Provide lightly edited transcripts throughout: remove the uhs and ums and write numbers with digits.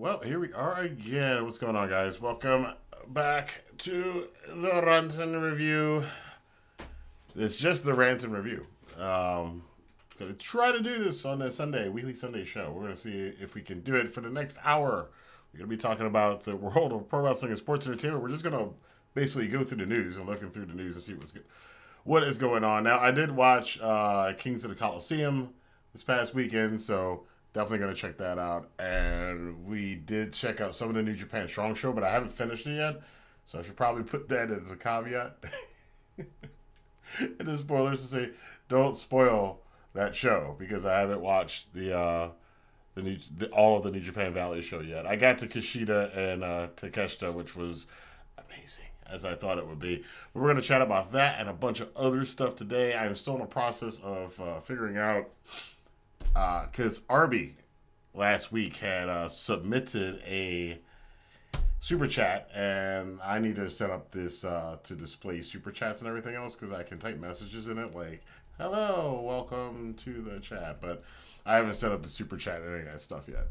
Well, here we are again. What's going on, guys? Welcome back to the Rantin review. It's just the Rantin review. Gonna try to do this on a Sunday, weekly Sunday show. We're gonna see if we can do it for the next hour. We're gonna be talking about the world of pro wrestling and sports entertainment. We're just gonna basically go through the news and looking through the news and see what is going on. Now, I did watch Kings of the Coliseum this past weekend, so definitely going to check that out. And we did check out some of the New Japan Strong Show, but I haven't finished it yet. So I should probably put that as a caveat. It is spoilers to say, don't spoil that show, because I haven't watched all of the New Japan Valley show yet. I got to Kushida and Takeshita, which was amazing, as I thought it would be. But we're going to chat about that and a bunch of other stuff today. I am still in the process of figuring out, because Arby last week had submitted a super chat, and I need to set up this to display super chats and everything else, because I can type messages in it like, hello, welcome to the chat, but I haven't set up the super chat and any of that stuff yet.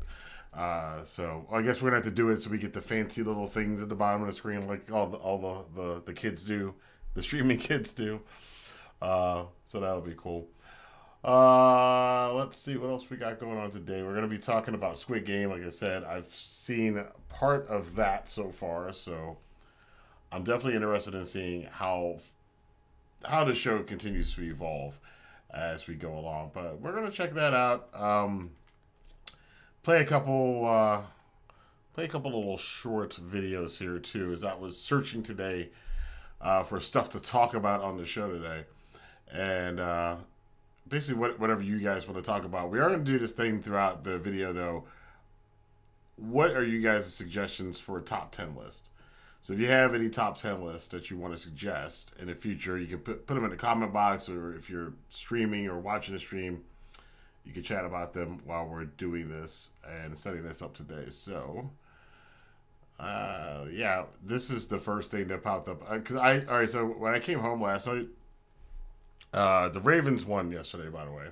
So I guess we're gonna have to do it so we get the fancy little things at the bottom of the screen, like all the kids do, the streaming kids do. So that'll be cool. Let's see what else we got going on today. We're gonna be talking about Squid Game. Like I said, I've seen part of that so far, so I'm definitely interested in seeing how the show continues to evolve as we go along. But we're gonna check that out. Play a couple little short videos here too, as I was searching today for stuff to talk about on the show today, and basically whatever you guys want to talk about. We are going to do this thing throughout the video, though. What are you guys' suggestions for a top 10 list? So if you have any top 10 lists that you want to suggest in the future, you can put them in the comment box, or if you're streaming or watching the stream, you can chat about them while we're doing this and setting this up today. So, yeah, this is the first thing that popped up. So when I came home last night, the Ravens won yesterday, by the way.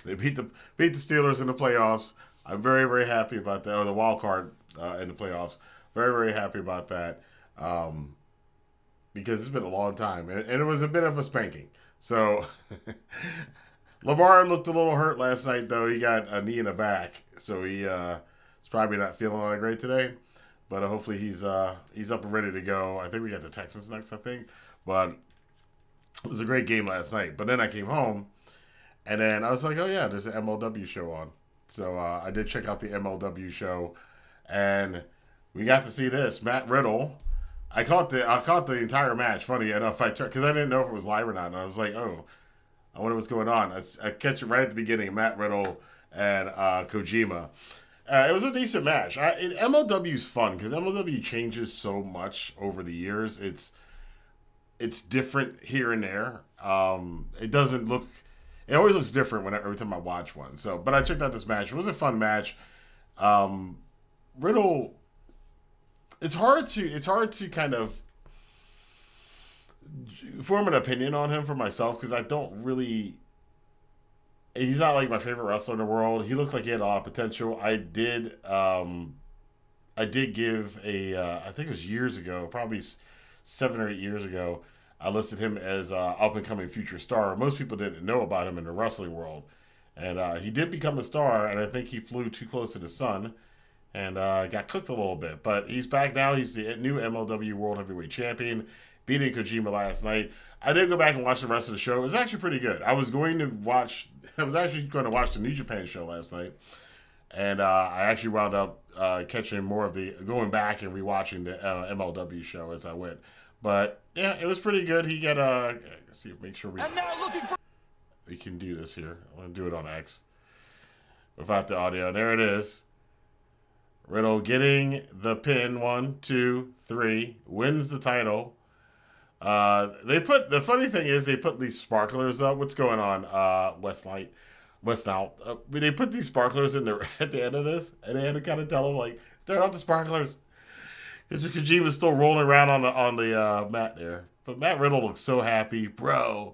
They beat the Steelers in the playoffs. I'm very, very happy about that. Or the wild card in the playoffs. Very, very happy about that. Because it's been a long time. And it was a bit of a spanking. So, Lamar looked a little hurt last night, though. He got a knee in the back. So he's probably not feeling all that great today. But hopefully he's up and ready to go. I think we got the Texans next, But it was a great game last night. But then I came home, and then I was like, oh, yeah, there's an MLW show on. So I did check out the MLW show, and we got to see this. Matt Riddle. I caught the entire match, funny enough, because I didn't know if it was live or not. And I was like, oh, I wonder what's going on. I catch it right at the beginning, Matt Riddle and Kojima. It was a decent match. MLW's fun, because MLW changes so much over the years. It's different here and there. It doesn't look. It always looks different every time I watch one. So, but I checked out this match. It was a fun match. Riddle. It's hard to kind of form an opinion on him for myself, because I don't really. He's not like my favorite wrestler in the world. He looked like he had a lot of potential. I did give I think it was years ago, probably 7 or 8 years ago, I listed him as up-and-coming future star. Most people didn't know about him in the wrestling world. And he did become a star, and I think he flew too close to the sun and got cooked a little bit. But he's back now. He's the new MLW World Heavyweight Champion, beating Kojima last night. I did go back and watch the rest of the show. It was actually pretty good. I was actually going to watch the New Japan show last night. And I actually wound up catching more of going back and rewatching the MLW show as I went. But yeah, it was pretty good. He got let's see, make sure we can do this here. I'm gonna do it on X without the audio. There it is. Riddle getting the pin. 1, 2, 3. Wins the title. The funny thing is they put these sparklers up. What's going on, West now? They put these sparklers in there at the end of this, and they had to kind of tell them, like, turn off the sparklers. Because Kojima's still rolling around on the mat there. But Matt Riddle looks so happy. Bro,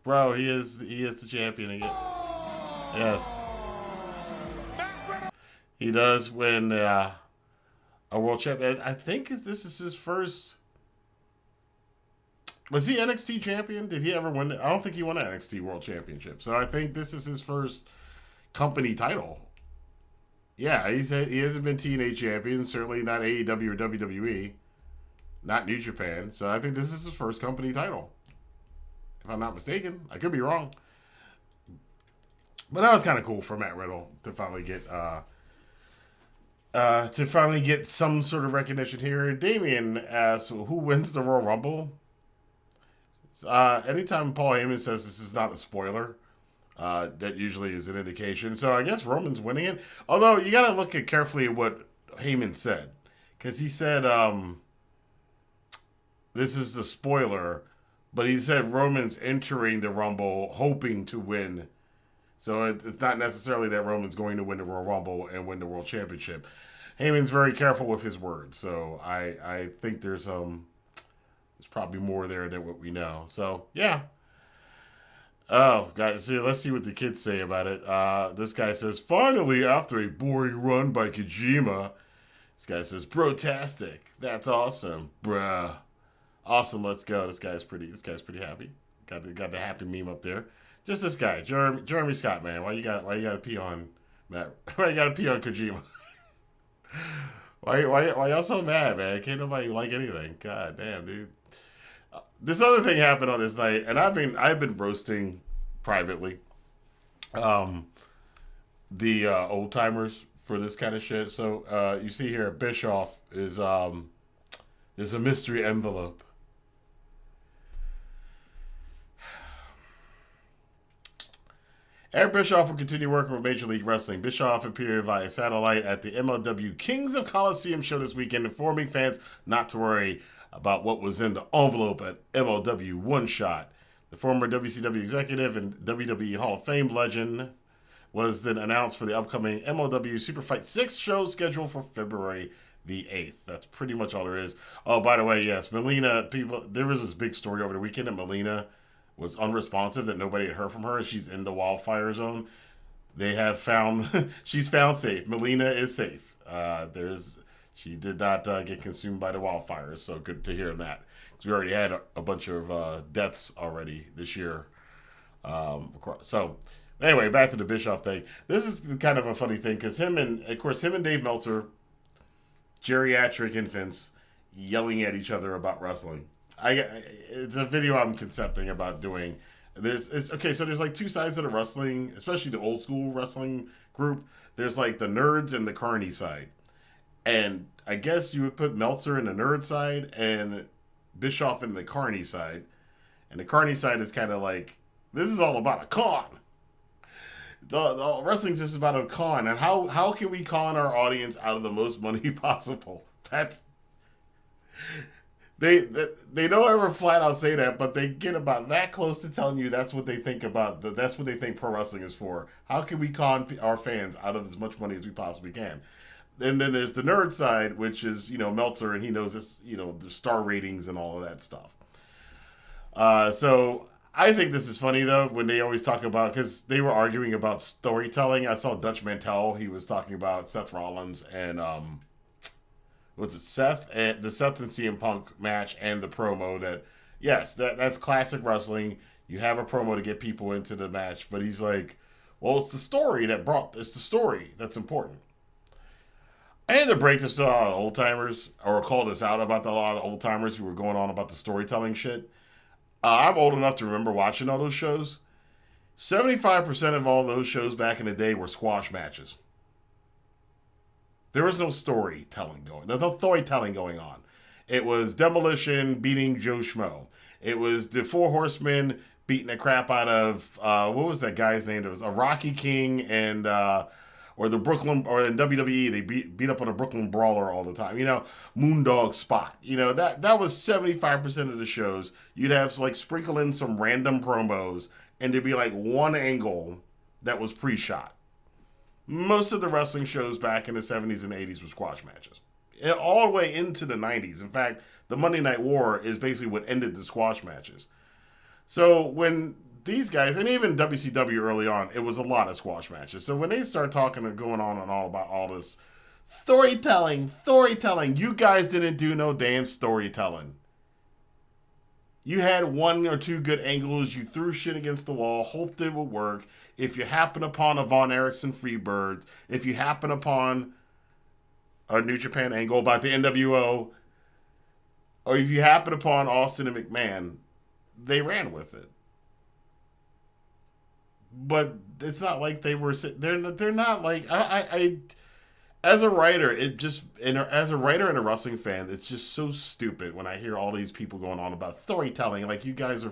he is the champion again. Yes. he does win a world champion. I think this is his first. Was he NXT champion? Did he ever win? I don't think he won an NXT World Championship. So I think this is his first company title. Yeah, he hasn't been TNA champion, certainly not AEW or WWE, not New Japan. So I think this is his first company title, if I'm not mistaken. I could be wrong, but that was kind of cool for Matt Riddle to finally get some sort of recognition here. Damien asks, "Who wins the Royal Rumble?" Anytime Paul Heyman says this is not a spoiler, that usually is an indication. So I guess Roman's winning it. Although you got to look at carefully at what Heyman said, because he said this is the spoiler, but he said Roman's entering the Rumble hoping to win. So it's not necessarily that Roman's going to win the Royal Rumble and win the World Championship. Heyman's very careful with his words, so I think there's probably more there than what we know. So yeah. Oh, guys, let's see what the kids say about it. This guy says, "Finally, after a boring run by Kojima." This guy says, "Brotastic. That's awesome, bruh. Awesome. Let's go." This guy's pretty happy. Got the happy meme up there. Just this guy, Jeremy Scott, man. Why you got to pee on Matt? Why you got to pee on Kojima? why y'all so mad, man? Can't nobody like anything. God damn, dude. This other thing happened on this night, and I've been roasting privately the old timers for this kind of shit. So you see here, Bischoff is there's a mystery envelope. Eric Bischoff will continue working with Major League Wrestling. Bischoff appeared via satellite at the MLW Kings of Coliseum show this weekend, informing fans not to worry about what was in the envelope at MLW One Shot. The former WCW executive and WWE Hall of Fame legend was then announced for the upcoming MLW Super Fight 6 show scheduled for February the 8th. That's pretty much all there is. Oh, by the way, yes, Melina, there was this big story over the weekend that Melina was unresponsive, that nobody had heard from her, and she's in the wildfire zone. They have found, she's found safe. Melina is safe. She did not get consumed by the wildfires, so good to hear that. Because we already had a bunch of deaths already this year. So, anyway, back to the Bischoff thing. This is kind of a funny thing, because him and Dave Meltzer, geriatric infants, yelling at each other about wrestling. It's a video I'm concepting about doing. So there's like two sides of the wrestling, especially the old school wrestling group. There's like the nerds and the carny side. And I guess you would put Meltzer in the nerd side and Bischoff in the carny side. And the carny side is kind of like, this is all about a con. The wrestling's just about a con. And how can we con our audience out of the most money possible? They don't ever flat out say that, but they get about that close to telling you that's what they think that's what they think pro wrestling is for. How can we con our fans out of as much money as we possibly can? And then there's the nerd side, which is, Meltzer, and he knows this, the star ratings and all of that stuff. So I think this is funny, though, when they always talk about, because they were arguing about storytelling. I saw Dutch Mantel, he was talking about Seth Rollins and, Seth and CM Punk match and the promo that, yes, that's classic wrestling. You have a promo to get people into the match, but he's like, well, it's the story that's important. I had to break this to a lot of old timers, or call this out about a lot of old timers who were going on about the storytelling shit. I'm old enough to remember watching all those shows. 75% of all those shows back in the day were squash matches. There was no storytelling going. There's no storytelling going on. It was Demolition beating Joe Schmo. It was the Four Horsemen beating the crap out of what was that guy's name? It was a Rocky King and or the Brooklyn, or in WWE they beat up on a Brooklyn Brawler all the time. Moondog Spot. That was 75% of the shows. You'd have like sprinkle in some random promos, and there'd be like one angle that was pre-shot. Most of the wrestling shows back in the 70s and 80s were squash matches. All the way into the 90s. In fact, the Monday Night War is basically what ended the squash matches. So when these guys, and even WCW early on, it was a lot of squash matches. So when they start talking and going on and all about all this storytelling, you guys didn't do no damn storytelling. You had one or two good angles. You threw shit against the wall, hoped it would work. If you happen upon a Von Erichsen Freebirds, if you happen upon a New Japan angle about the NWO, or if you happen upon Austin and McMahon, they ran with it. But it's not like they were. They're not like I as a writer, as a writer and a wrestling fan, it's just so stupid when I hear all these people going on about storytelling. Like, you guys are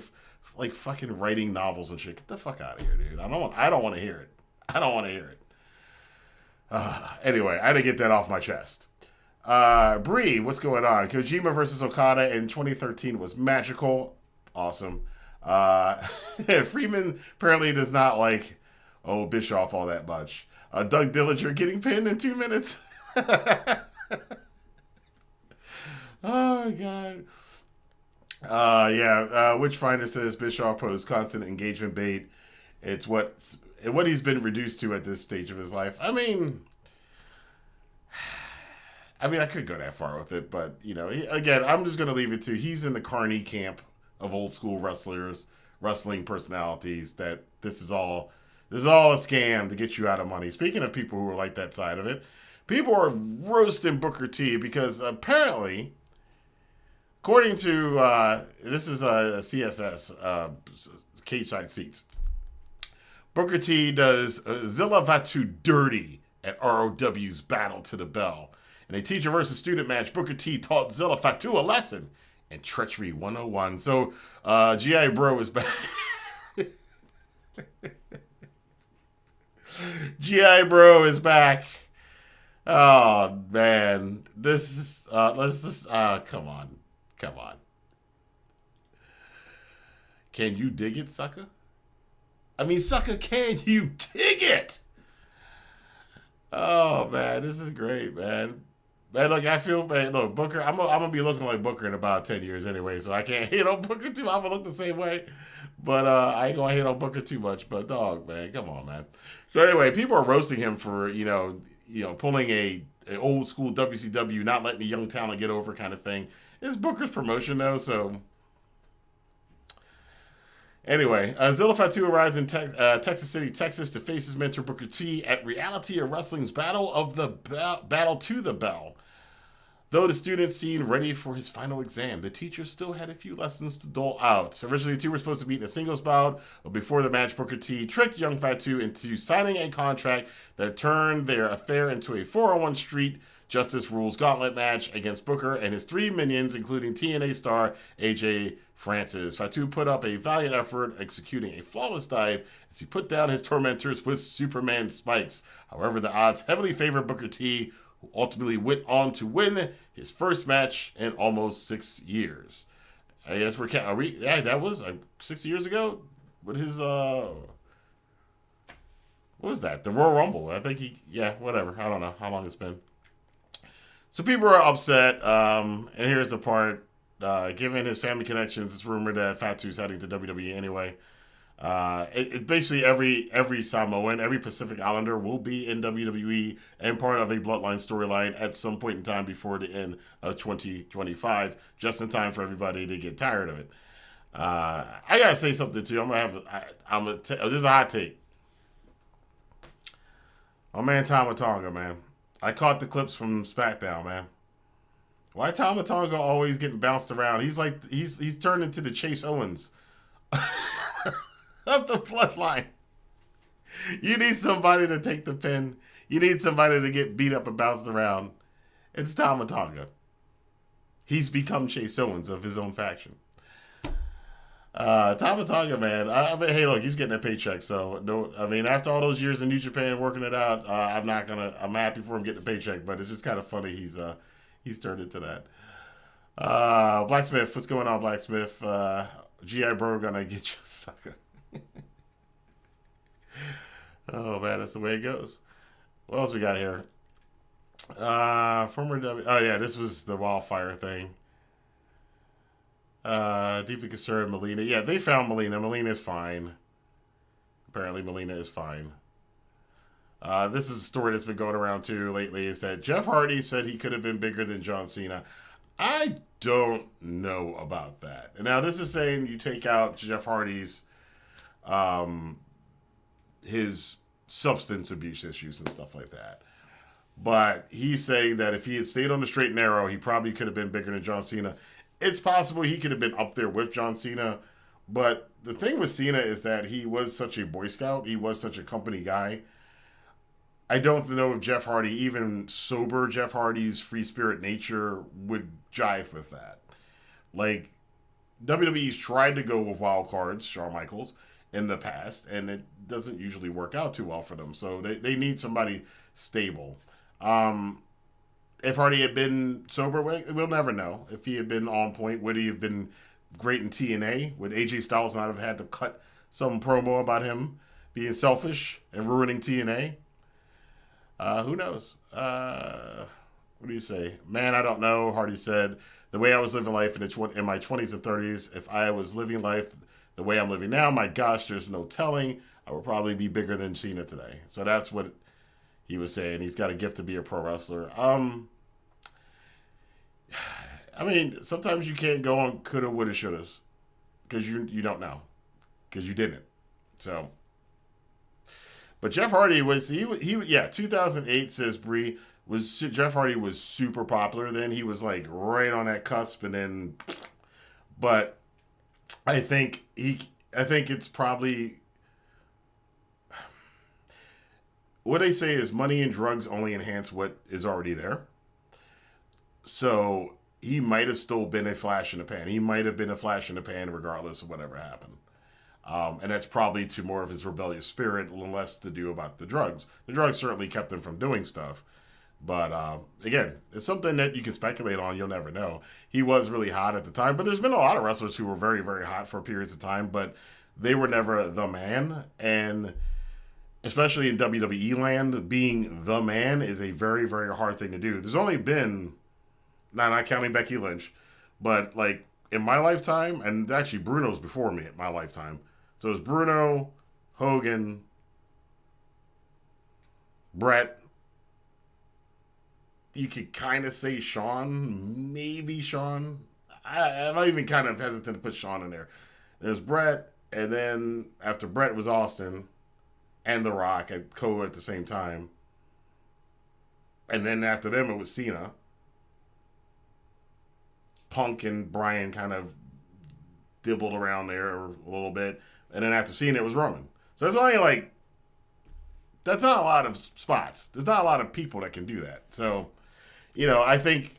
like fucking writing novels and shit. Get the fuck out of here, dude. I don't want to hear it. Anyway, I had to get that off my chest. Bree, what's going on? Kojima versus Okada in 2013 was magical. Awesome. Freeman apparently does not like Bischoff all that much. Doug Dillinger getting pinned in 2 minutes. Oh, God. Witchfinder says Bischoff posed constant engagement bait. It's what he's been reduced to at this stage of his life. I mean, I could go that far with it, but, again, I'm just going to leave it to he's in the Carney camp of old school wrestling personalities, that this is all a scam to get you out of money. Speaking of people who are like that side of it, people are roasting Booker T because apparently, according to, this is a CSS, cage side seats, Booker T does Zilla Fatu dirty at ROW's Battle to the Bell. In a teacher versus student match, Booker T taught Zilla Fatu a lesson in Treachery 101. So, G.I. Bro is back. G.I. Bro is back. Oh, man. This is, let's just, come on. Can you dig it, sucker? Sucker, can you dig it? Oh, man, this is great, man. Man, look, I feel, man, look, Booker, I'm gonna be looking like Booker in about 10 years anyway, so I can't hate on Booker too. I'm gonna look the same way. But I ain't gonna hate on Booker too much. But dog, man, come on, man. So anyway, people are roasting him for, pulling a old school WCW, not letting the young talent get over kind of thing. It's Booker's promotion though, so anyway, Zilla Fatu arrived in Texas City, Texas, to face his mentor Booker T at Reality of Wrestling's Battle to the Bell. Though the student seemed ready for his final exam, the teacher still had a few lessons to dole out. Originally, the two were supposed to meet in a singles bout, but before the match, Booker T tricked young Fatu into signing a contract that turned their affair into a 4-on-1 street justice rules gauntlet match against Booker and his three minions, including TNA star AJ Francis. Fatu put up a valiant effort, executing a flawless dive as he put down his tormentors with Superman spikes. However, the odds heavily favored Booker T, who ultimately went on to win his first match in almost 6 years. I guess that was 6 years ago with his, what was that? The Royal Rumble. I think whatever. I don't know how long it's been. So people are upset, and here's the part. Given his family connections, it's rumored that Fatu's heading to WWE anyway. Basically every Samoan, every Pacific Islander will be in WWE and part of a Bloodline storyline at some point in time before the end of 2025, just in time for everybody to get tired of it. I gotta say something too. This is a hot take. My man Tama Tonga, man. I caught the clips from SmackDown, man. Why Tama Tonga always getting bounced around? He's turned into the Chase Owens of the bloodline. You need somebody to take the pin. You need somebody to get beat up and bounced around. It's Tama Tonga. He's become Chase Owens of his own faction. Tama Tonga, man. Hey, look, he's getting a paycheck. So no, after all those years in New Japan working it out, I'm happy for him getting a paycheck. But it's just kind of funny he's turned into that. Blacksmith, what's going on, Blacksmith? G.I. Bro gonna get you, sucker. Oh man, that's the way it goes. What else we got here? This was the wildfire thing. Deeply concerned Melina. Yeah, they found Melina. Melina is fine. Apparently, Melina is fine. This is a story that's been going around too lately. Is that Jeff Hardy said he could have been bigger than John Cena? I don't know about that. And now this is saying you take out Jeff Hardy's his substance abuse issues and stuff like that. But he's saying that if he had stayed on the straight and narrow, he probably could have been bigger than John Cena. It's possible he could have been up there with John Cena. But the thing with Cena is that he was such a Boy Scout. He was such a company guy. I don't know if Jeff Hardy, even sober Jeff Hardy's free spirit nature, would jive with that. Like, WWE's tried to go with wild cards, Shawn Michaels, in the past, and it doesn't usually work out too well for them. So they need somebody stable. If Hardy had been sober, we'll never know. If he had been on point, would he have been great in TNA? Would AJ Styles not have had to cut some promo about him being selfish and ruining TNA? Who knows? What do you say? Man, I don't know. Hardy said, the way I was living life in my 20s and 30s, if I was living life the way I'm living now, my gosh, there's no telling. I would probably be bigger than Cena today. So that's what he was saying. He's got a gift to be a pro wrestler. I mean, sometimes you can't go on coulda, woulda, shouldas because you don't know, because you didn't. So, but Jeff Hardy was yeah. 2008 says Bree was Jeff Hardy was super popular then. He was like right on that cusp, and then, but I think it's probably. What they say is money and drugs only enhance what is already there. So he might have still been a flash in the pan. He might have been a flash in the pan regardless of whatever happened. And that's probably to more of his rebellious spirit, less to do about the drugs. The drugs certainly kept him from doing stuff. But again, it's something that you can speculate on. You'll never know. He was really hot at the time. But there's been a lot of wrestlers who were very, very hot for periods of time. But they were never the man. And especially in WWE land, being the man is a very, very hard thing to do. There's only been, not counting Becky Lynch, but like in my lifetime, and actually Bruno's before me in my lifetime. So it was Bruno, Hogan, Brett. You could kind of say Shawn, maybe Shawn. I'm not even kind of hesitant to put Shawn in there. There's Brett, and then after Brett was Austin and The Rock at Cody at the same time. And then after them, it was Cena. Punk and Bryan kind of dibbled around there a little bit. And then after Cena, it was Roman. So it's only like, that's not a lot of spots. There's not a lot of people that can do that. So, you know, I think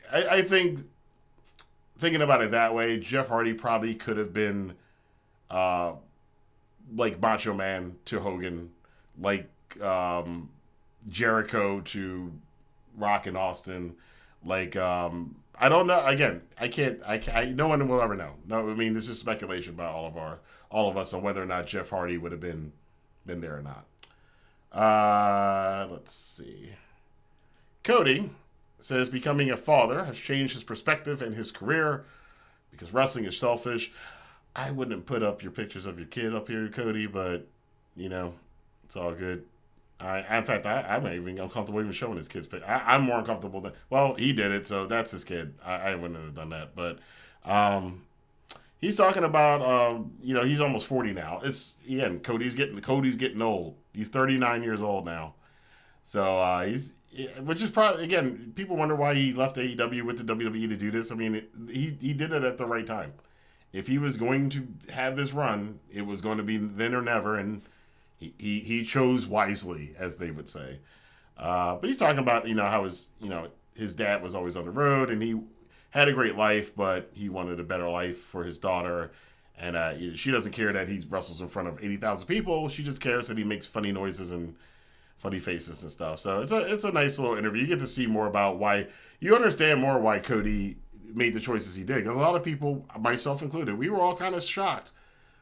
thinking about it that way, Jeff Hardy probably could have been like Macho Man to Hogan, like Jericho to Rock and Austin, like I don't know. Again, I can't. No one will ever know. No, I mean, this is speculation by all of us on whether or not Jeff Hardy would have been there or not. Let's see. Cody says becoming a father has changed his perspective and his career because wrestling is selfish. I wouldn't put up your pictures of your kid up here, Cody, but you know, it's all good. In fact, I'm not even uncomfortable even showing his kid's picture. I'm more uncomfortable than, well, he did it, so that's his kid. I wouldn't have done that, but he's talking about, you know, he's almost 40 now. Again, Cody's getting old. He's 39 years old now, so which is probably, again, people wonder why he left AEW with the WWE to do this. I mean, he did it at the right time. If he was going to have this run, it was going to be then or never, and he chose wisely, as they would say. But he's talking about, you know, how his dad was always on the road, and he had a great life, but he wanted a better life for his daughter. And she doesn't care that he wrestles in front of 80,000 people. She just cares that he makes funny noises and funny faces and stuff. So it's a nice little interview. You get to see more about why, you understand more why Cody made the choices he did. 'Cause a lot of people, myself included, we were all kind of shocked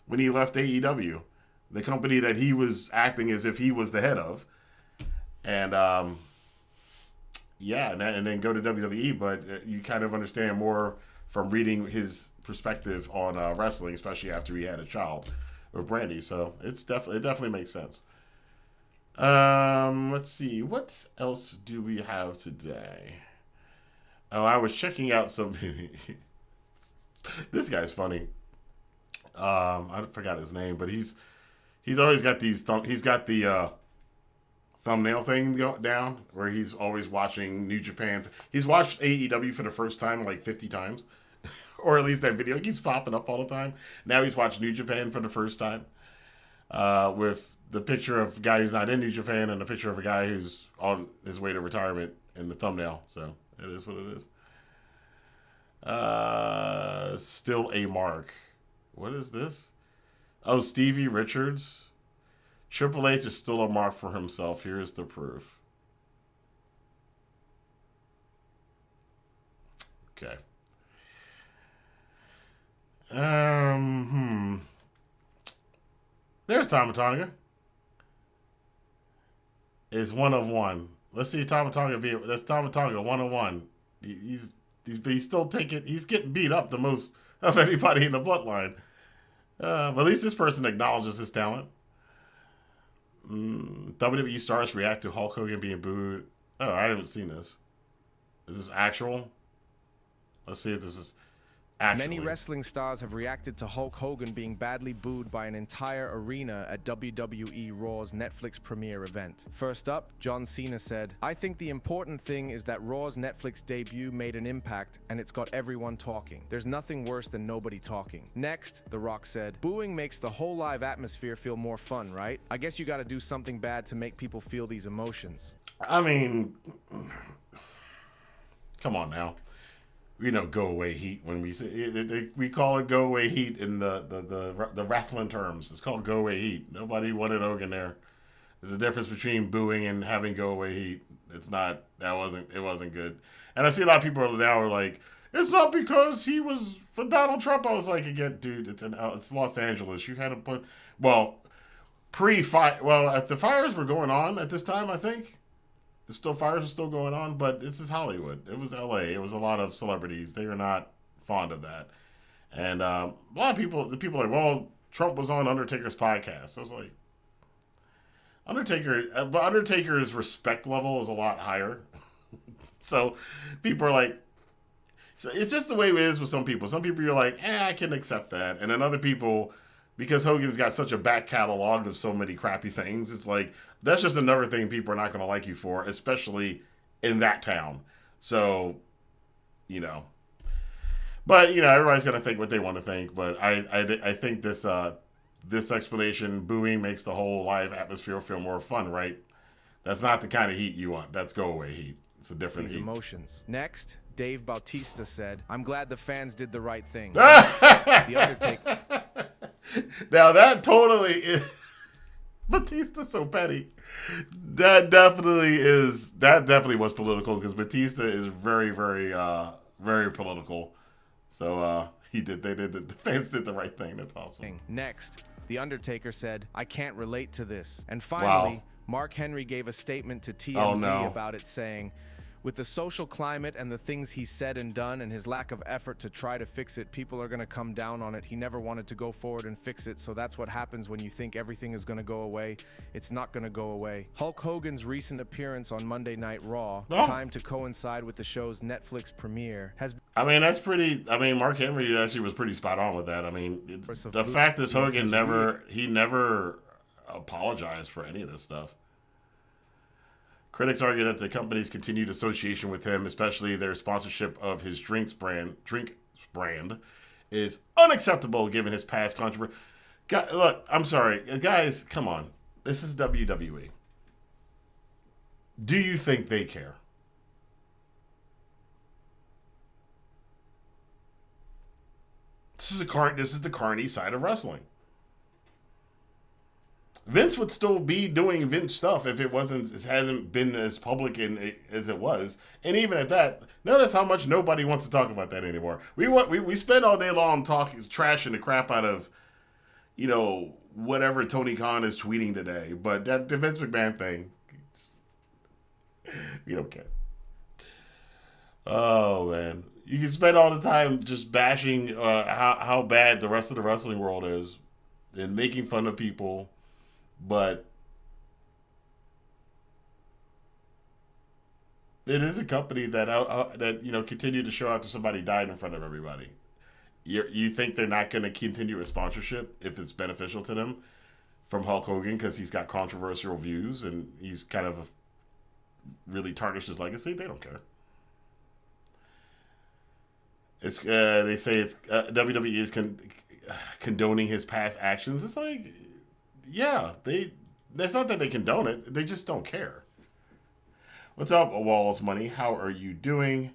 when he left AEW, the company that he was acting as if he was the head of. And and then go to WWE, but you kind of understand more from reading his perspective on wrestling, especially after he had a child with Brandy. So it definitely makes sense. Let's see. What else do we have today? Oh, I was checking out some. This guy's funny. I forgot his name, but he's always got these. He's got the thumbnail thing down where he's always watching New Japan. He's watched AEW for the first time like 50 times, or at least that video keeps popping up all the time. Now he's watched New Japan for the first time, with the picture of a guy who's not in New Japan and the picture of a guy who's on his way to retirement in the thumbnail. So it is what it is. Still a mark. What is this? Oh, Stevie Richards. Triple H is still a mark for himself. Here's the proof. Okay. There's Tama Tonga. Is 1 of 1. Let's see Tama Tonga be. That's Tama Tonga 1 of 1. He's still taking. He's getting beat up the most of anybody in the bloodline. But at least this person acknowledges his talent. WWE stars react to Hulk Hogan being booed. Oh, I haven't seen this. Is this actual? Let's see if this is actually. Many wrestling stars have reacted to Hulk Hogan being badly booed by an entire arena at WWE Raw's Netflix premiere event. First up, John Cena said, "I think the important thing is that Raw's Netflix debut made an impact and it's got everyone talking. There's nothing worse than nobody talking." Next, The Rock said, "Booing makes the whole live atmosphere feel more fun, right? I guess you gotta do something bad to make people feel these emotions." I mean, come on now. Go away heat when we say it, we call it go away heat in the wrestling terms. It's called go away heat. Nobody wanted Hogan there. There's a difference between booing and having go away heat. It wasn't good. And I see a lot of people now are like, it's not because he was for Donald Trump. I was like, again, dude, it's Los Angeles. You had to put the fires were going on at this time, I think. The fires are still going on, but this is Hollywood. It was LA. It was a lot of celebrities. They are not fond of that. And a lot of people are like, well, Trump was on Undertaker's podcast. I was like, Undertaker's respect level is a lot higher. So people are like, so it's just the way it is with some people. Some people you're like, I can accept that. And then other people, because Hogan's got such a back catalog of so many crappy things, it's like, that's just another thing people are not going to like you for, especially in that town. So, But, everybody's going to think what they want to think. But I think this explanation, booing makes the whole live atmosphere feel more fun, right? That's not the kind of heat you want. That's go away heat. It's a different heat. Emotions. Next, Dave Bautista said, "I'm glad the fans did the right thing." The Undertaker. Now that totally is. Batista's so petty. That definitely was political because Batista is very, very, very political. So the fans did the right thing. That's awesome. Next, The Undertaker said, "I can't relate to this." And finally, wow. Mark Henry gave a statement to TMZ about it, saying, "With the social climate and the things he said and done and his lack of effort to try to fix it, people are going to come down on it. He never wanted to go forward and fix it, so that's what happens when you think everything is going to go away. It's not going to go away." Hulk Hogan's recent appearance on Monday Night Raw, timed to coincide with the show's Netflix premiere, has... Mark Henry actually was pretty spot on with that. The fact is Hogan never apologized for any of this stuff. Critics argue that the company's continued association with him, especially their sponsorship of his drinks brand, is unacceptable given his past controversy. Look, I'm sorry. Guys, come on. This is WWE. Do you think they care? This is the carny side of wrestling. Vince would still be doing Vince stuff if it hasn't been as public as it was. And even at that, notice how much nobody wants to talk about that anymore. We spend all day long trashing the crap out of, whatever Tony Khan is tweeting today. But the Vince McMahon thing, we don't care. Oh man, You can spend all the time just bashing how bad the rest of the wrestling world is and making fun of people, but it is a company that continue to show after somebody died in front of everybody. You think they're not going to continue a sponsorship if it's beneficial to them from Hulk Hogan because he's got controversial views and he's kind of really tarnished his legacy? They don't care. It's they say it's WWE is condoning his past actions. It's like, yeah, that's not that they condone it. They just don't care. What's up, Walls Money? How are you doing?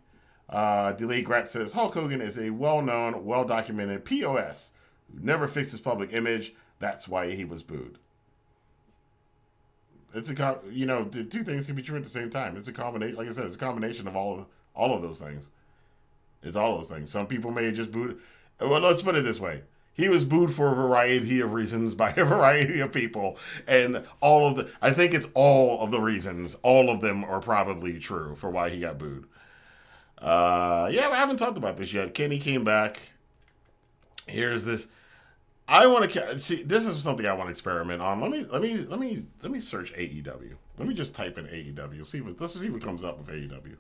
Delayed Grat says Hulk Hogan is a well-known, well-documented POS who never fixed his public image. That's why he was booed. It's the two things can be true at the same time. It's a combination. Like I said, it's a combination of all of those things. It's all those things. Some people may just booed. Well, let's put it this way. He was booed for a variety of reasons by a variety of people. And I think it's all of the reasons. All of them are probably true for why he got booed. I haven't talked about this yet. Kenny came back. Here's this. I want to see. This is something I want to experiment on. Let me search AEW. Let me just type in AEW. Let's see what comes up with AEW.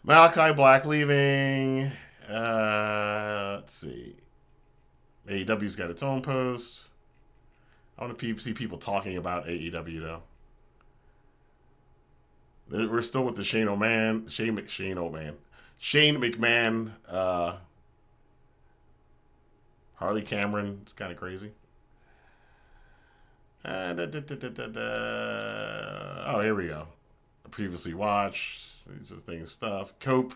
Malachi Black leaving. Let's see. AEW's got its own post. I want to see people talking about AEW though. We're still with the Shane McMahon. Harley Cameron. It's kind of crazy. Oh, here we go. Previously watched. These are things, stuff. Cope.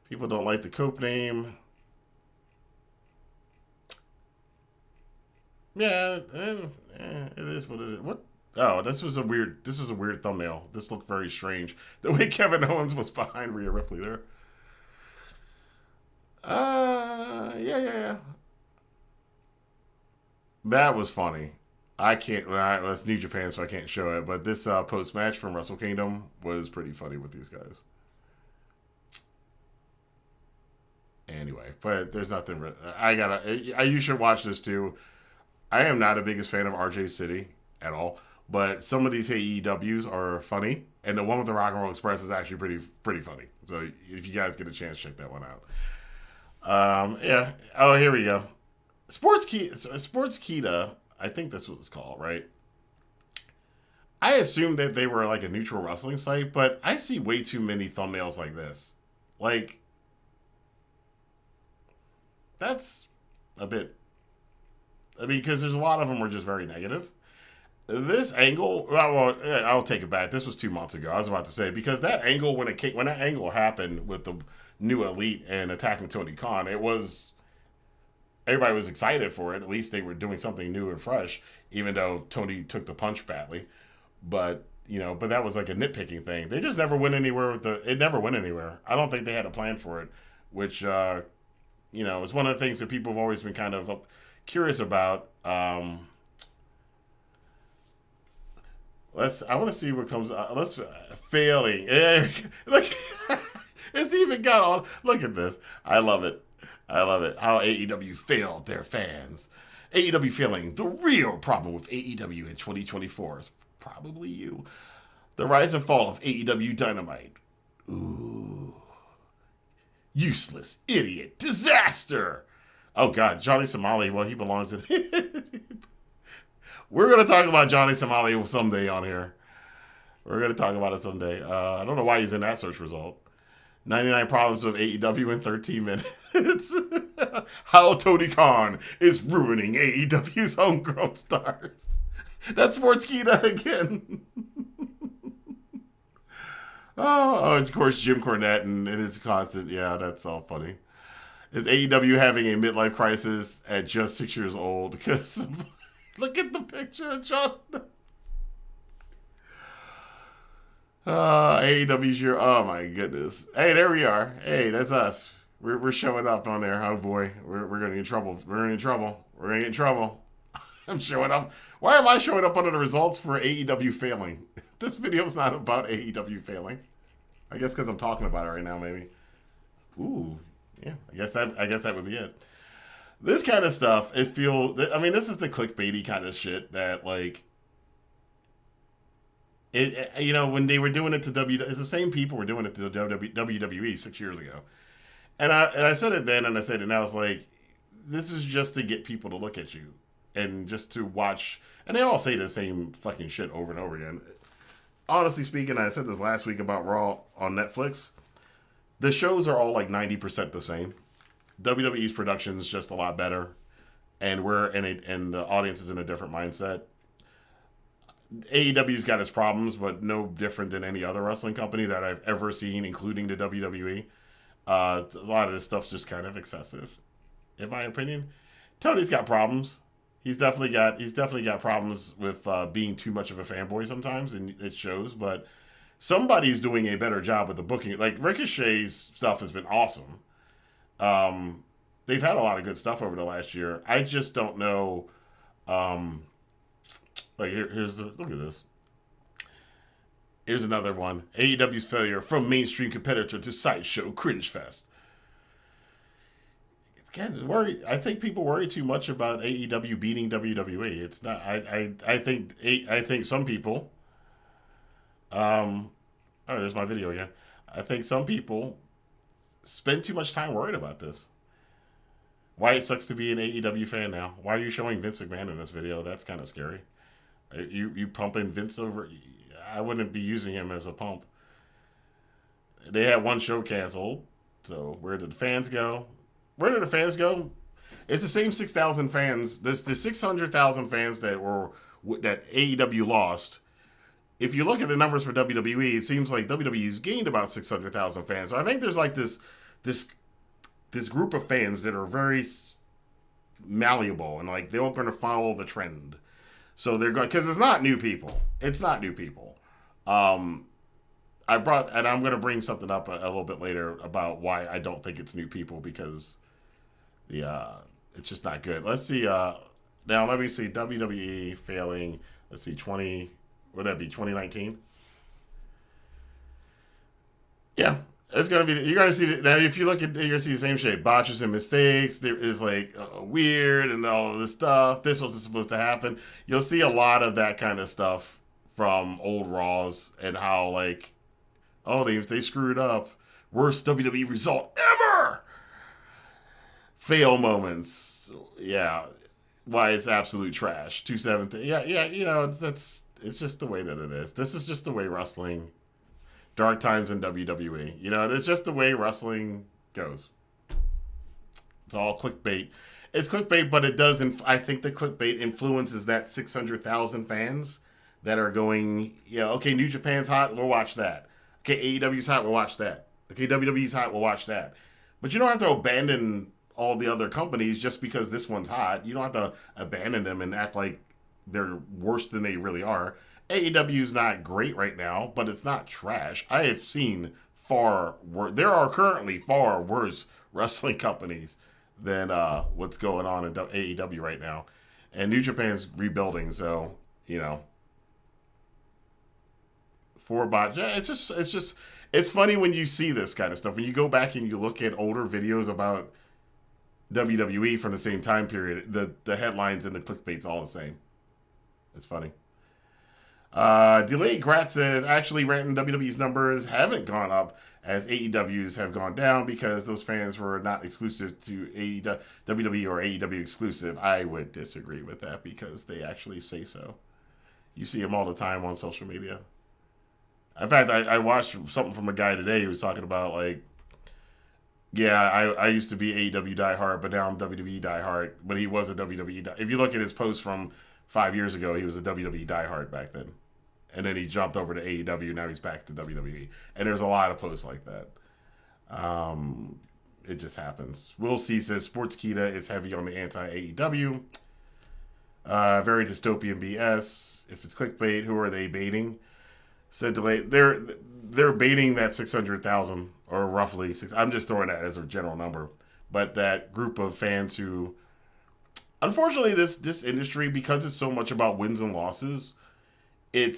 People don't like the Cope name. Yeah, it is what it is. What? Oh, this is a weird thumbnail. This looked very strange. The way Kevin Owens was behind Rhea Ripley there. Yeah. That was funny. I can't. Well, it's New Japan, so I can't show it. But this post match from Wrestle Kingdom was pretty funny with these guys. Anyway, but there's nothing. You should watch this too. I am not the biggest fan of RJ City at all, but some of these AEWs are funny, and the one with the Rock and Roll Express is actually pretty funny. So if you guys get a chance, check that one out. Yeah. Oh, here we go. Sportskeeda. I think that's what it's called, right? I assumed that they were like a neutral wrestling site, but I see way too many thumbnails like this. Like, that's a bit. I mean, because there's a lot of them were just very negative. This angle, well, I'll take it back. This was 2 months ago. I was about to say, because that angle, when that angle happened with the new Elite and attacking Tony Khan, everybody was excited for it. At least they were doing something new and fresh, even though Tony took the punch badly. But that was like a nitpicking thing. They just never went anywhere it never went anywhere. I don't think they had a plan for it, which, is one of the things that people have always been kind of curious about. I want to see what comes. Let's failing. Look, it's even got on. Look at this. I love it. How AEW failed their fans. AEW failing. The real problem with AEW in 2024 is probably you. The rise and fall of AEW Dynamite. Ooh. Useless, idiot, disaster. Oh God, Johnny Somali. Well, he belongs in. We're going to talk about Johnny Somali someday on here. We're going to talk about it someday. I don't know why he's in that search result. 99 problems with AEW in 13 minutes. How Tony Khan is ruining AEW's homegrown stars. That's Sportskeeda again. Oh, of course, Jim Cornette and it's constant. Yeah, that's all funny. Is AEW having a midlife crisis at just 6 years old? Because look at the picture of John. AEW's year. Oh my goodness. Hey, there we are. Hey, that's us. We're showing up on there. Oh boy, we're gonna get in trouble. We're gonna get in trouble. I'm showing up. Why am I showing up under the results for AEW failing? This video's not about AEW failing. I guess because I'm talking about it right now, maybe. Ooh, yeah. I guess that would be it. This kind of stuff, this is the clickbaity kind of shit that, like, when they were doing it to it's the same people were doing it to WWE 6 years ago. And I said it then and I said it now. It's like, this is just to get people to look at you and just to watch. And they all say the same fucking shit over and over again. Honestly speaking, I said this last week about Raw on Netflix. The shows are all like 90% the same. WWE's production is just a lot better, and and the audience is in a different mindset. AEW's got its problems, but no different than any other wrestling company that I've ever seen, including the WWE. A lot of this stuff's just kind of excessive, in my opinion. Tony's got problems. He's definitely got problems with being too much of a fanboy sometimes, and it shows. But somebody's doing a better job with the booking. Like, Ricochet's stuff has been awesome. They've had a lot of good stuff over the last year. I just don't know. Look at this. Here's another one. AEW's failure from mainstream competitor to sideshow cringe fest. Again, I think people worry too much about AEW beating WWE. It's not. I think some people. Oh, there's my video again. I think some people spend too much time worried about this. Why it sucks to be an AEW fan now. Why are you showing Vince McMahon in this video? That's kind of scary. You pumping Vince over? I wouldn't be using him as a pump. They had one show canceled. So where did the fans go? Where did the fans go? It's the same 6,000 fans. The 600,000 fans that AEW lost. If you look at the numbers for WWE, it seems like WWE's gained about 600,000 fans. So I think there's like this group of fans that are very malleable and like they're going to follow the trend. So they're going, because it's not new people. It's not new people. I'm going to bring something up a little bit later about why I don't think it's new people, because it's just not good. Let's see. Now let me see. WWE failing. Let's see. 2019? Yeah. It's going to be, you're going to see, now if you look at, you're going to see the same shit. Botches and mistakes. There is like weird and all of this stuff. This wasn't supposed to happen. You'll see a lot of that kind of stuff from old Raws and how like, oh, they screwed up. Worst WWE result ever. Fail moments. Yeah. Why it's absolute trash. 2-7. Yeah. You know, it's just the way that it is. This is just the way wrestling. Dark times in WWE. You know, it's just the way wrestling goes. It's all clickbait. It's clickbait, but it does. I think the clickbait influences that 600,000 fans that are going, okay, New Japan's hot, we'll watch that. Okay, AEW's hot, we'll watch that. Okay, WWE's hot, we'll watch that. But you don't have to abandon all the other companies just because this one's hot. You don't have to abandon them and act like they're worse than they really are. AEW's not great right now, but it's not trash. I have seen far worse. There are currently far worse wrestling companies than what's going on in AEW right now. And New Japan's rebuilding, so, it's funny when you see this kind of stuff. When you go back and you look at older videos about WWE from the same time period, the headlines and the clickbait's all the same. It's funny. Delayed Grat says, actually, Rantin WWE's numbers haven't gone up as AEW's have gone down because those fans were not exclusive to WWE or AEW exclusive. I would disagree with that because they actually say so. You see them all the time on social media. In fact, I watched something from a guy today who was talking about, like, yeah, I used to be AEW diehard, but now I'm WWE diehard. But he was a WWE diehard. If you look at his post from 5 years ago, he was a WWE diehard back then. And then he jumped over to AEW, now he's back to WWE. And there's a lot of posts like that. It just happens. Will C says, Sportskeeda is heavy on the anti-AEW. Very dystopian BS. If it's clickbait, who are they baiting? Said delay. They're baiting that 600,000, or roughly 6. I'm just throwing that as a general number. But that group of fans who, unfortunately, this industry, because it's so much about wins and losses, it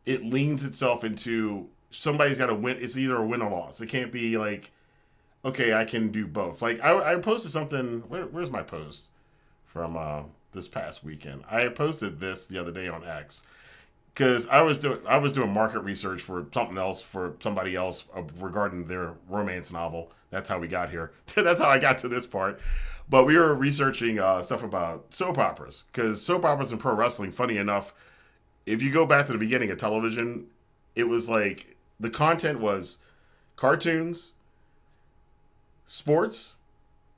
leans itself into somebody's got to win. It's either a win or loss. It can't be like, okay, I can do both. Like I posted something. Where's my post from this past weekend? I posted this the other day on X because I was doing market research for something else for somebody else regarding their romance novel. That's how we got here. That's how I got to this part. But we were researching stuff about soap operas because soap operas in pro wrestling, funny enough, if you go back to the beginning of television, it was like the content was cartoons, sports,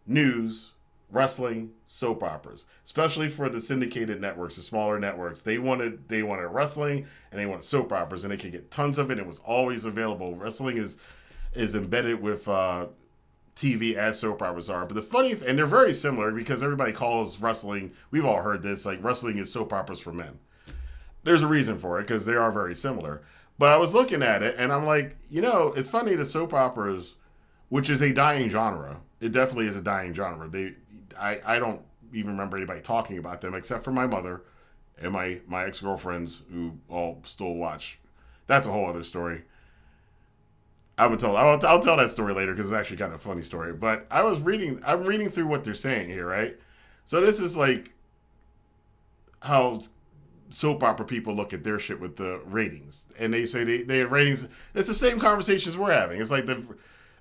news, wrestling, soap operas. Especially for the syndicated networks, the smaller networks, they wanted wrestling and they wanted soap operas, and they could get tons of it. It was always available. Wrestling is embedded with TV as soap operas are. But the funny and they're very similar because everybody calls wrestling. We've all heard this, like wrestling is soap operas for men. There's a reason for it because they are very similar. But I was looking at it and I'm like, it's funny, the soap operas, which is a dying genre. It definitely is a dying genre. I don't even remember anybody talking about them except for my mother and my ex-girlfriends who all still watch. That's a whole other story. I'll tell that story later because it's actually kind of a funny story. But I'm reading through what they're saying here, right? So this is like how soap opera people look at their shit with the ratings. And they say they have ratings. It's the same conversations we're having. It's like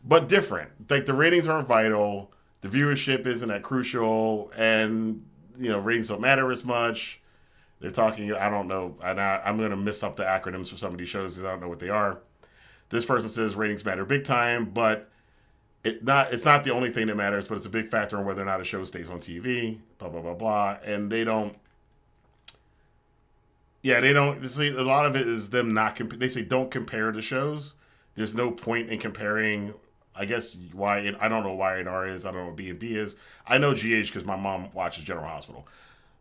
but different. Like the ratings aren't vital. The viewership isn't that crucial. And, ratings don't matter as much. They're talking, I don't know. And I'm going to mess up the acronyms for some of these shows because I don't know what they are. This person says ratings matter big time, but it's not the only thing that matters, but it's a big factor in whether or not a show stays on TV, blah, blah, blah, blah. And they don't see, a lot of it is them not, they say don't compare the shows. There's no point in comparing, I guess, I don't know why Y&R is, I don't know what B&B is. I know GH because my mom watches General Hospital.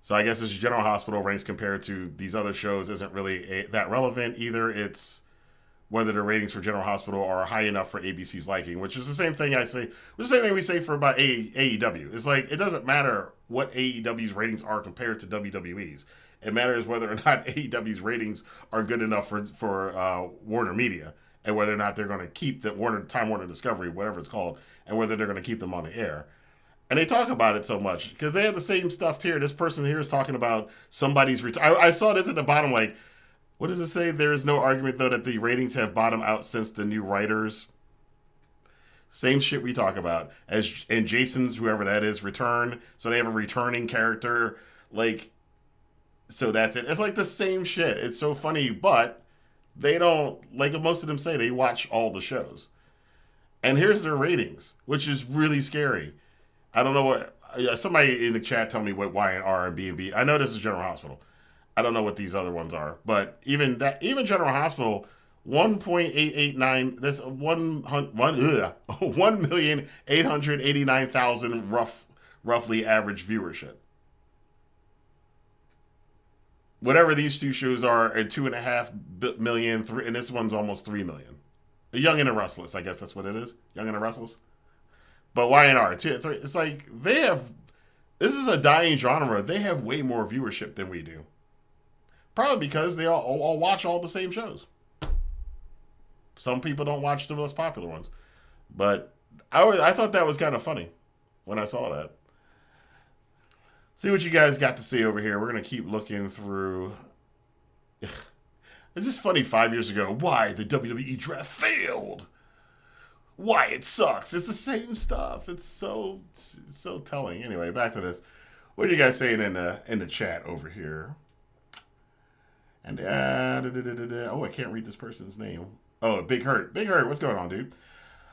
So I guess this General Hospital ratings compared to these other shows isn't really that relevant either. It's whether the ratings for General Hospital are high enough for ABC's liking, which is the same thing the same thing we say for about AEW. It's like, it doesn't matter what AEW's ratings are compared to WWE's. It matters whether or not AEW's ratings are good enough for Warner Media, and whether or not they're going to keep the Time Warner Discovery, whatever it's called, and whether they're going to keep them on the air. And they talk about it so much because they have the same stuff here. This person here is talking about somebody's I saw this at the bottom, like, what does it say? There is no argument, though, that the ratings have bottomed out since the new writers. Same shit we talk about. And Jason's, whoever that is, return. So they have a returning character. Like, so that's it. It's like the same shit. It's so funny, but they don't, like most of them say, they watch all the shows. And here's their ratings, which is really scary. I don't know what, somebody in the chat tell me what Y&R and B&B. I know this is General Hospital. I don't know what these other ones are, but even General Hospital, 1.889. That's 1,889,000 roughly average viewership. Whatever these two shows are, at 2.5 million, and this one's almost 3 million. Young and the Restless, I guess that's what it is. Young and the Restless. But Y&R, 2, 3. It's like this is a dying genre. They have way more viewership than we do. Probably because they all watch all the same shows. Some people don't watch the less popular ones. But I thought that was kind of funny when I saw that. See what you guys got to see over here. We're going to keep looking through. It's just funny, 5 years ago, why the WWE draft failed. Why it sucks. It's the same stuff. It's so telling. Anyway, back to this. What are you guys saying in the chat over here? And I can't read this person's name. Oh, Big Hurt. Big Hurt, what's going on, dude?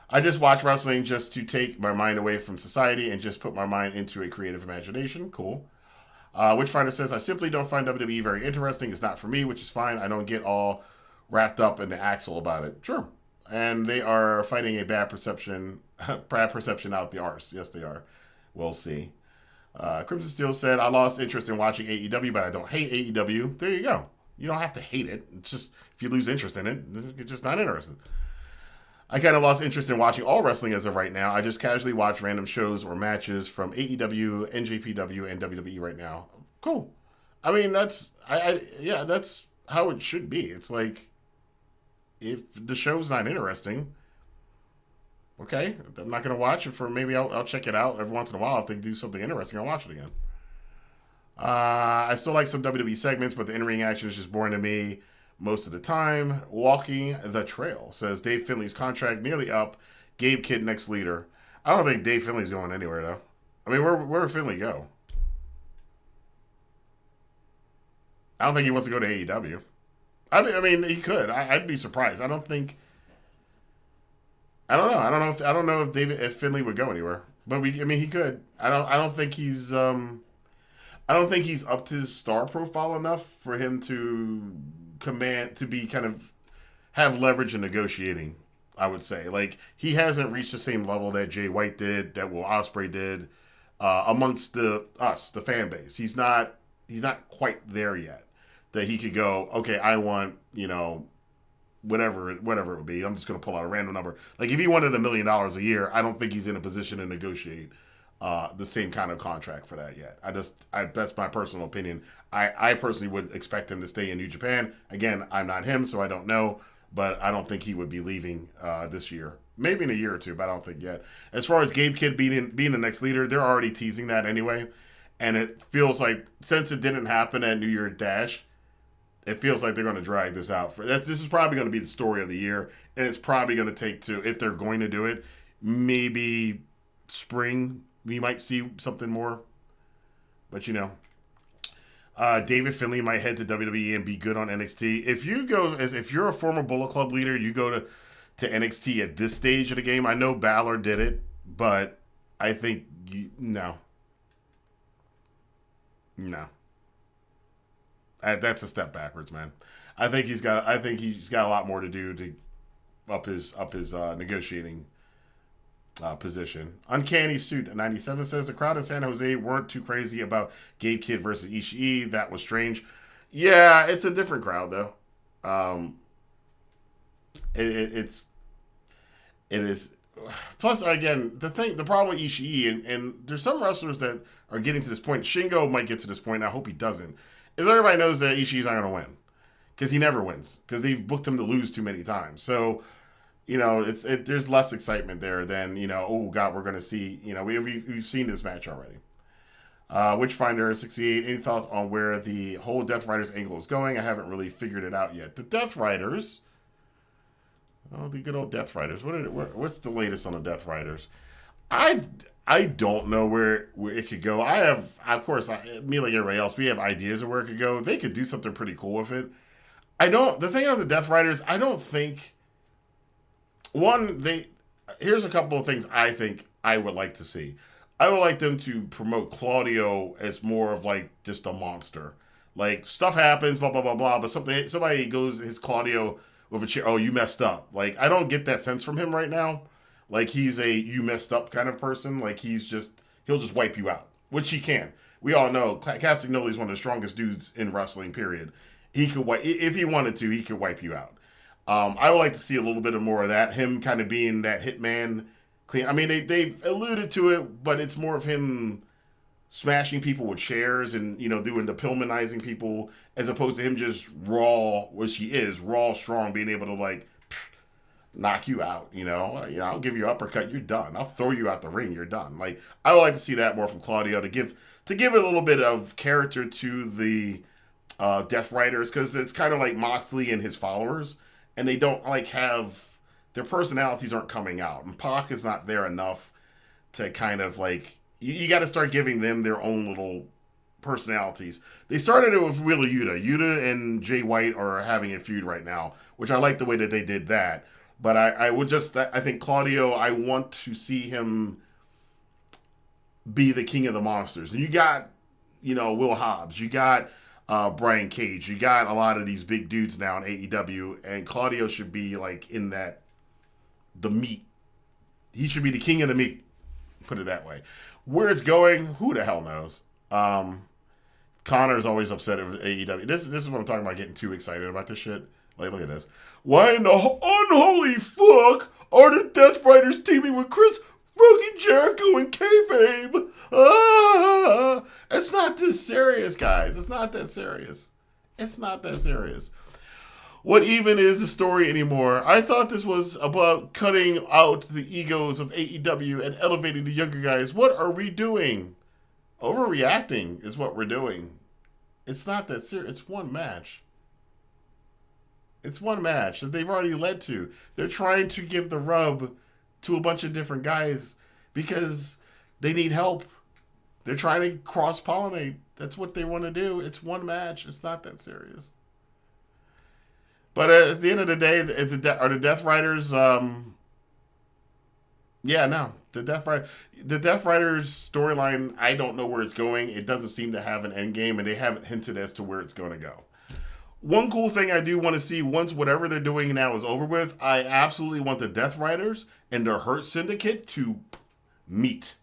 I just watch wrestling just to take my mind away from society and just put my mind into a creative imagination. Cool. Witchfinder says, I simply don't find WWE very interesting. It's not for me, which is fine. I don't get all wrapped up in the axle about it. Sure. And they are fighting a bad perception out the arse. Yes, they are. We'll see. Crimson Steel said, I lost interest in watching AEW, but I don't hate AEW. There you go. You don't have to hate it. It's just, if you lose interest in it, you're just not interested. I kind of lost interest in watching all wrestling as of right now. I just casually watch random shows or matches from AEW, NJPW, and WWE right now. Cool. I mean, that's how it should be. It's like, if the show's not interesting, okay, I'm not going to watch it for maybe I'll check it out every once in a while. If they do something interesting, I'll watch it again. I still like some WWE segments, but the in-ring action is just boring to me most of the time. Walking the Trail says Dave Finley's contract nearly up. Gabe Kidd next leader. I don't think Dave Finley's going anywhere, though. I mean, where would Finley go? I don't think he wants to go to AEW. I mean, he could. I'd be surprised. I don't know. I don't know if Finley would go anywhere. But he could. I don't think he's up to his star profile enough for him to have leverage in negotiating. I would say, like, he hasn't reached the same level that Jay White did, that Will Ospreay did, amongst the fan base. He's not quite there yet. That he could go, okay, I want, whatever it would be. I'm just going to pull out a random number. Like, if he wanted $1 million a year, I don't think he's in a position to negotiate the same kind of contract for that yet. That's my personal opinion. I personally would expect him to stay in New Japan. Again, I'm not him, so I don't know, but I don't think he would be leaving this year. Maybe in a year or two, but I don't think yet. As far as Gabe Kidd being the next leader, they're already teasing that anyway. And it feels like, since it didn't happen at New Year Dash, it feels like they're going to drag this out. This is probably going to be the story of the year, and it's probably going to take if they're going to do it, maybe spring, we might see something more. But, David Finley might head to WWE and be good on NXT. If you're a former Bullet Club leader, you go to NXT at this stage of the game. I know Balor did it, but I think no. That's a step backwards, man. I think he's got a lot more to do to up his negotiating position. Uncanny Suit 97 says the crowd in San Jose weren't too crazy about Gabe Kidd versus Ishii. That was strange. Yeah, it's a different crowd though. It is. Plus, again, the problem with Ishii and there's some wrestlers that are getting to this point. Shingo might get to this point. I hope he doesn't. Is everybody knows that Ishii's not going to win because he never wins because they've booked him to lose too many times. So, there's less excitement there than oh god, we're going to see. We've seen this match already. Witchfinder 68. Any thoughts on where the whole Death Riders angle is going? I haven't really figured it out yet. The Death Riders. Oh, the good old Death Riders. What's the latest on the Death Riders? I don't know where it could go. Me like everybody else, we have ideas of where it could go. They could do something pretty cool with it. The thing about the Death Riders, I don't think, here's a couple of things I think I would like to see. I would like them to promote Claudio as more of like just a monster. Like, stuff happens, blah, blah, blah, blah, but somebody hits Claudio with a chair. Oh, you messed up. Like, I don't get that sense from him right now. Like, he's a you messed up kind of person. Like, he'll just wipe you out, which he can. We all know Castagnoli is one of the strongest dudes in wrestling, period. He could if he wanted to, he could wipe you out. I would like to see a little bit of more of that. Him kind of being that hitman. Clean. I mean, they've alluded to it, but it's more of him smashing people with chairs and, doing the Pillmanizing people as opposed to him just raw, which he is, raw, strong, being able to, like, knock you out, I'll give you an uppercut, you're done. I'll throw you out the ring, you're done. Like, I would like to see that more from Claudio to give it a little bit of character to the Death Riders, because it's kind of like Moxley and his followers, and they don't have their personalities aren't coming out, and Pac is not there enough to kind of like you got to start giving them their own little personalities. They started it with Wheeler Yuta. Yuta and Jay White are having a feud right now, which I like the way that they did that. But I think Claudio, I want to see him be the king of the monsters. And you got, Will Hobbs. You got Brian Cage. You got a lot of these big dudes now in AEW. And Claudio should be, like, in the meat. He should be the king of the meat. Put it that way. Where it's going, who the hell knows? Connor's always upset with AEW. This is what I'm talking about, getting too excited about this shit. Like, look at this. Why in the unholy fuck are the Death Riders teaming with Chris fucking Jericho and kayfabe? It's not this serious, guys. It's not that serious. What even is the story anymore? I thought this was about cutting out the egos of AEW and elevating the younger guys. What are we doing? Overreacting is what we're doing. It's not that serious. It's one match. It's one match that they've already led to. They're trying to give the rub to a bunch of different guys because they need help. They're trying to cross-pollinate. That's what they want to do. It's one match. It's not that serious. But at the end of the day, are the Death Riders? Yeah, no. The Death Riders storyline, I don't know where it's going. It doesn't seem to have an end game, and they haven't hinted as to where it's going to go. One cool thing I do want to see once whatever they're doing now is over with, I absolutely want the Death Riders and the Hurt Syndicate to meet.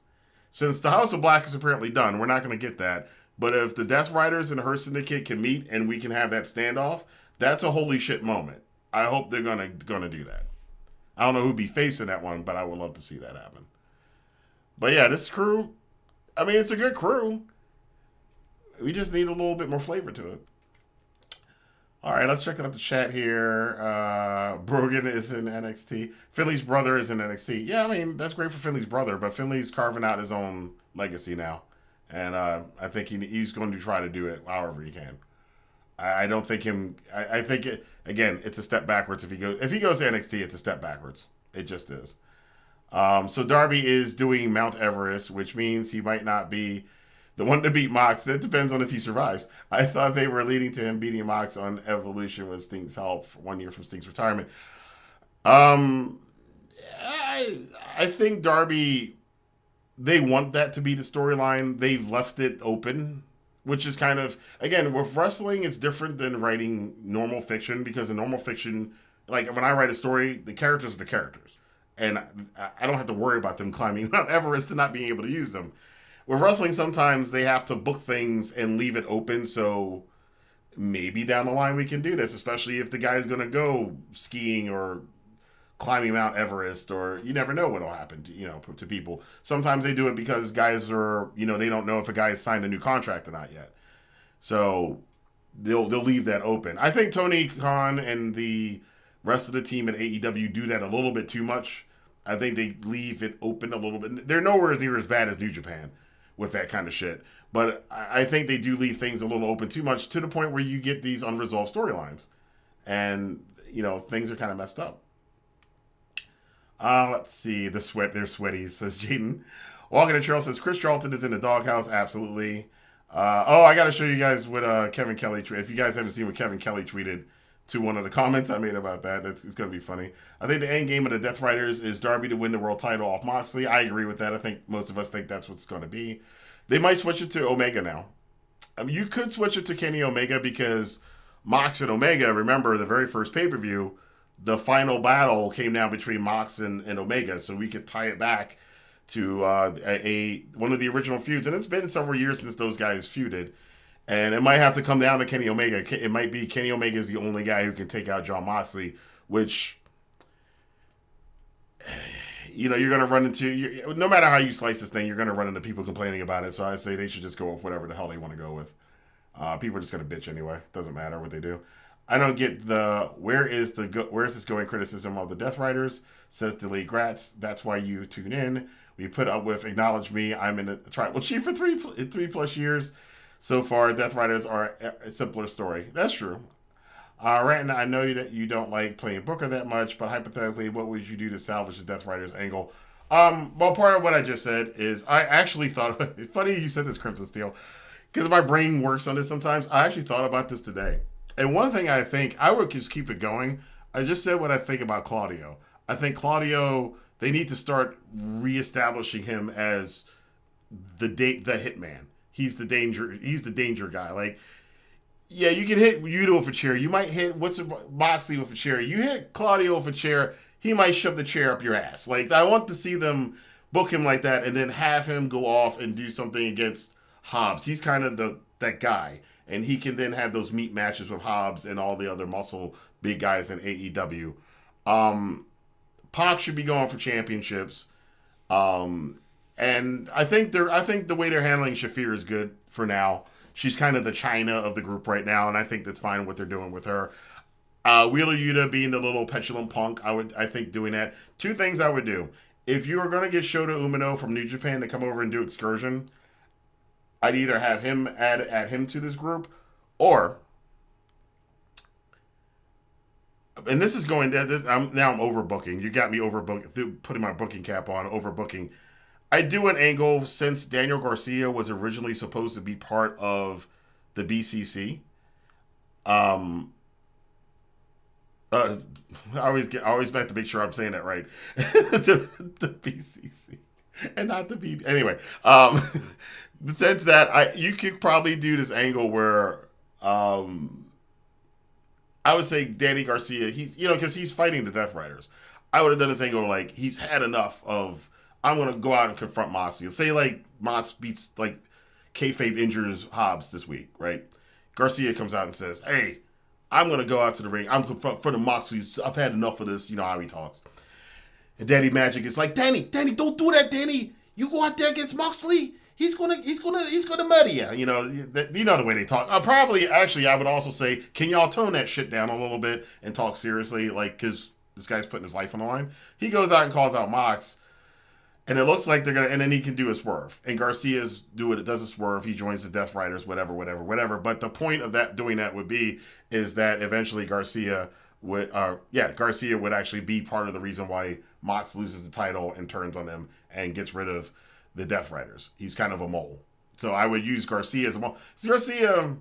Since the House of Black is apparently done, we're not going to get that. But if the Death Riders and the Hurt Syndicate can meet and we can have that standoff, that's a holy shit moment. I hope they're gonna do that. I don't know who'd be facing that one, but I would love to see that happen. But yeah, this crew, I mean, it's a good crew. We just need a little bit more flavor to it. All right, let's check out the chat here. Brogan is in NXT. Finley's brother is in NXT. Yeah, I mean, that's great for Finley's brother, but Finley's carving out his own legacy now. And I think he's going to try to do it however he can. I don't think him. I think again, it's a step backwards if he goes to NXT. It's a step backwards. It just is. So Darby is doing Mount Everest, which means he might not be the one to beat Mox. That depends on if he survives. I thought they were leading to him beating Mox on Evolution with Sting's help 1 year from Sting's retirement. I think Darby. They want that to be the storyline. They've left it open. Which is kind of, again, with wrestling, it's different than writing normal fiction because in normal fiction, like when I write a story, the characters are the characters. And I don't have to worry about them climbing Mount Everest and not being able to use them. With wrestling, sometimes they have to book things and leave it open. So maybe down the line we can do this, especially if the guy's going to go skiing or climbing Mount Everest, or you never know what'll happen to people. Sometimes they do it because guys are, they don't know if a guy has signed a new contract or not yet. So they'll leave that open. I think Tony Khan and the rest of the team at AEW do that a little bit too much. I think they leave it open a little bit. They're nowhere near as bad as New Japan with that kind of shit. But I think they do leave things a little open too much to the point where you get these unresolved storylines. And, things are kind of messed up. Let's see. They're sweaty, says Jaden. Walking to Trail says, Chris Charlton is in the doghouse. Absolutely. I got to show you guys what Kevin Kelly tweeted. If you guys haven't seen what Kevin Kelly tweeted to one of the comments I made about that, it's going to be funny. I think the end game of the Death Riders is Darby to win the world title off Moxley. I agree with that. I think most of us think that's what's going to be. They might switch it to Omega now. You could switch it to Kenny Omega because Mox and Omega, remember the very first pay-per-view, the final battle came down between Mox and Omega, so we could tie it back to one of the original feuds. And it's been several years since those guys feuded. And it might have to come down to Kenny Omega. It might be Kenny Omega is the only guy who can take out Jon Moxley, which, you're going to run into, no matter how you slice this thing, you're going to run into people complaining about it. So I say they should just go with whatever the hell they want to go with. People are just going to bitch anyway. Doesn't matter what they do. I don't get where is this going criticism of the Death Riders, says Delay Gratz. That's why you tune in. We put up with Acknowledge Me. I'm in a tribal chief for three plus years. So far, Death Riders are a simpler story. That's true. Rantin, I know that you don't like playing Booker that much, but hypothetically, what would you do to salvage the Death Riders angle? Well, part of what I just said is I actually thought, funny you said this, Crimson Steel, because my brain works on this sometimes. I actually thought about this today. And one thing I think, I would just keep it going. I just said what I think about Claudio. I think Claudio, they need to start reestablishing him as the hitman. He's the danger guy. Like, yeah, you can hit Yuta with a chair. You might hit Moxley with a chair. You hit Claudio with a chair, he might shove the chair up your ass. Like, I want to see them book him like that and then have him go off and do something against Hobbs. He's kind of that guy. And he can then have those meat matches with Hobbs and all the other muscle big guys in AEW. Pac should be going for championships. And I think the way they're handling Shafir is good for now. She's kind of the China of the group right now, and I think that's fine what they're doing with her. Wheeler Yuta being the little petulant punk, I think doing that. Two things I would do. If you were going to get Shota Umino from New Japan to come over and do Excursion, I'd either have him add him to this group, or, and this is going, now I'm overbooking. You got me overbooking, putting my booking cap on, overbooking. I do an angle since Daniel Garcia was originally supposed to be part of the BCC. I always have to make sure I'm saying that right. the BCC and not the BB. Anyway, the sense that you could probably do this angle where I would say Danny Garcia, he's because he's fighting the Death Riders. I would have done this angle like he's had enough of. I'm gonna go out and confront Moxley. Say like Mox beats like kayfabe injures Hobbs this week, right? Garcia comes out and says, "Hey, I'm going to go out to the ring. I'm confronting Moxley. I've had enough of this." You know how he talks. And Danny Magic is like, Danny, don't do that, Danny. You go out there against Moxley, he's gonna murder you. You know the way they talk. I would also say, can y'all tone that shit down a little bit and talk seriously? Like, because this guy's putting his life on the line. He goes out and calls out Mox. And it looks like they're gonna, and then he can do a swerve. And Garcia's does a swerve. He joins the Death Riders, whatever. But the point of doing that would be is that eventually Garcia would actually be part of the reason why Mox loses the title and turns on them and gets rid of the Death Riders. He's kind of a mole. So I would use Garcia as a mole. Garcia,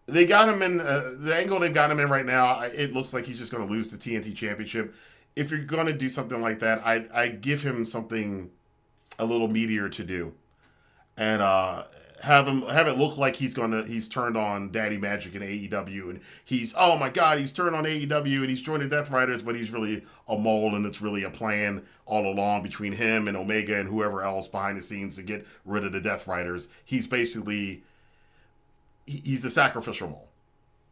they got him in the angle they've got him in right now. It looks like he's just going to lose the TNT Championship. If you're going to do something like that, I give him something a little meatier to do, and have it look like he's turned on Daddy Magic in AEW, and he's turned on AEW and he's joined the Death Riders, but he's really a mole, and it's really a plan all along between him and Omega and whoever else behind the scenes to get rid of the Death Riders. He's basically he's a sacrificial mole.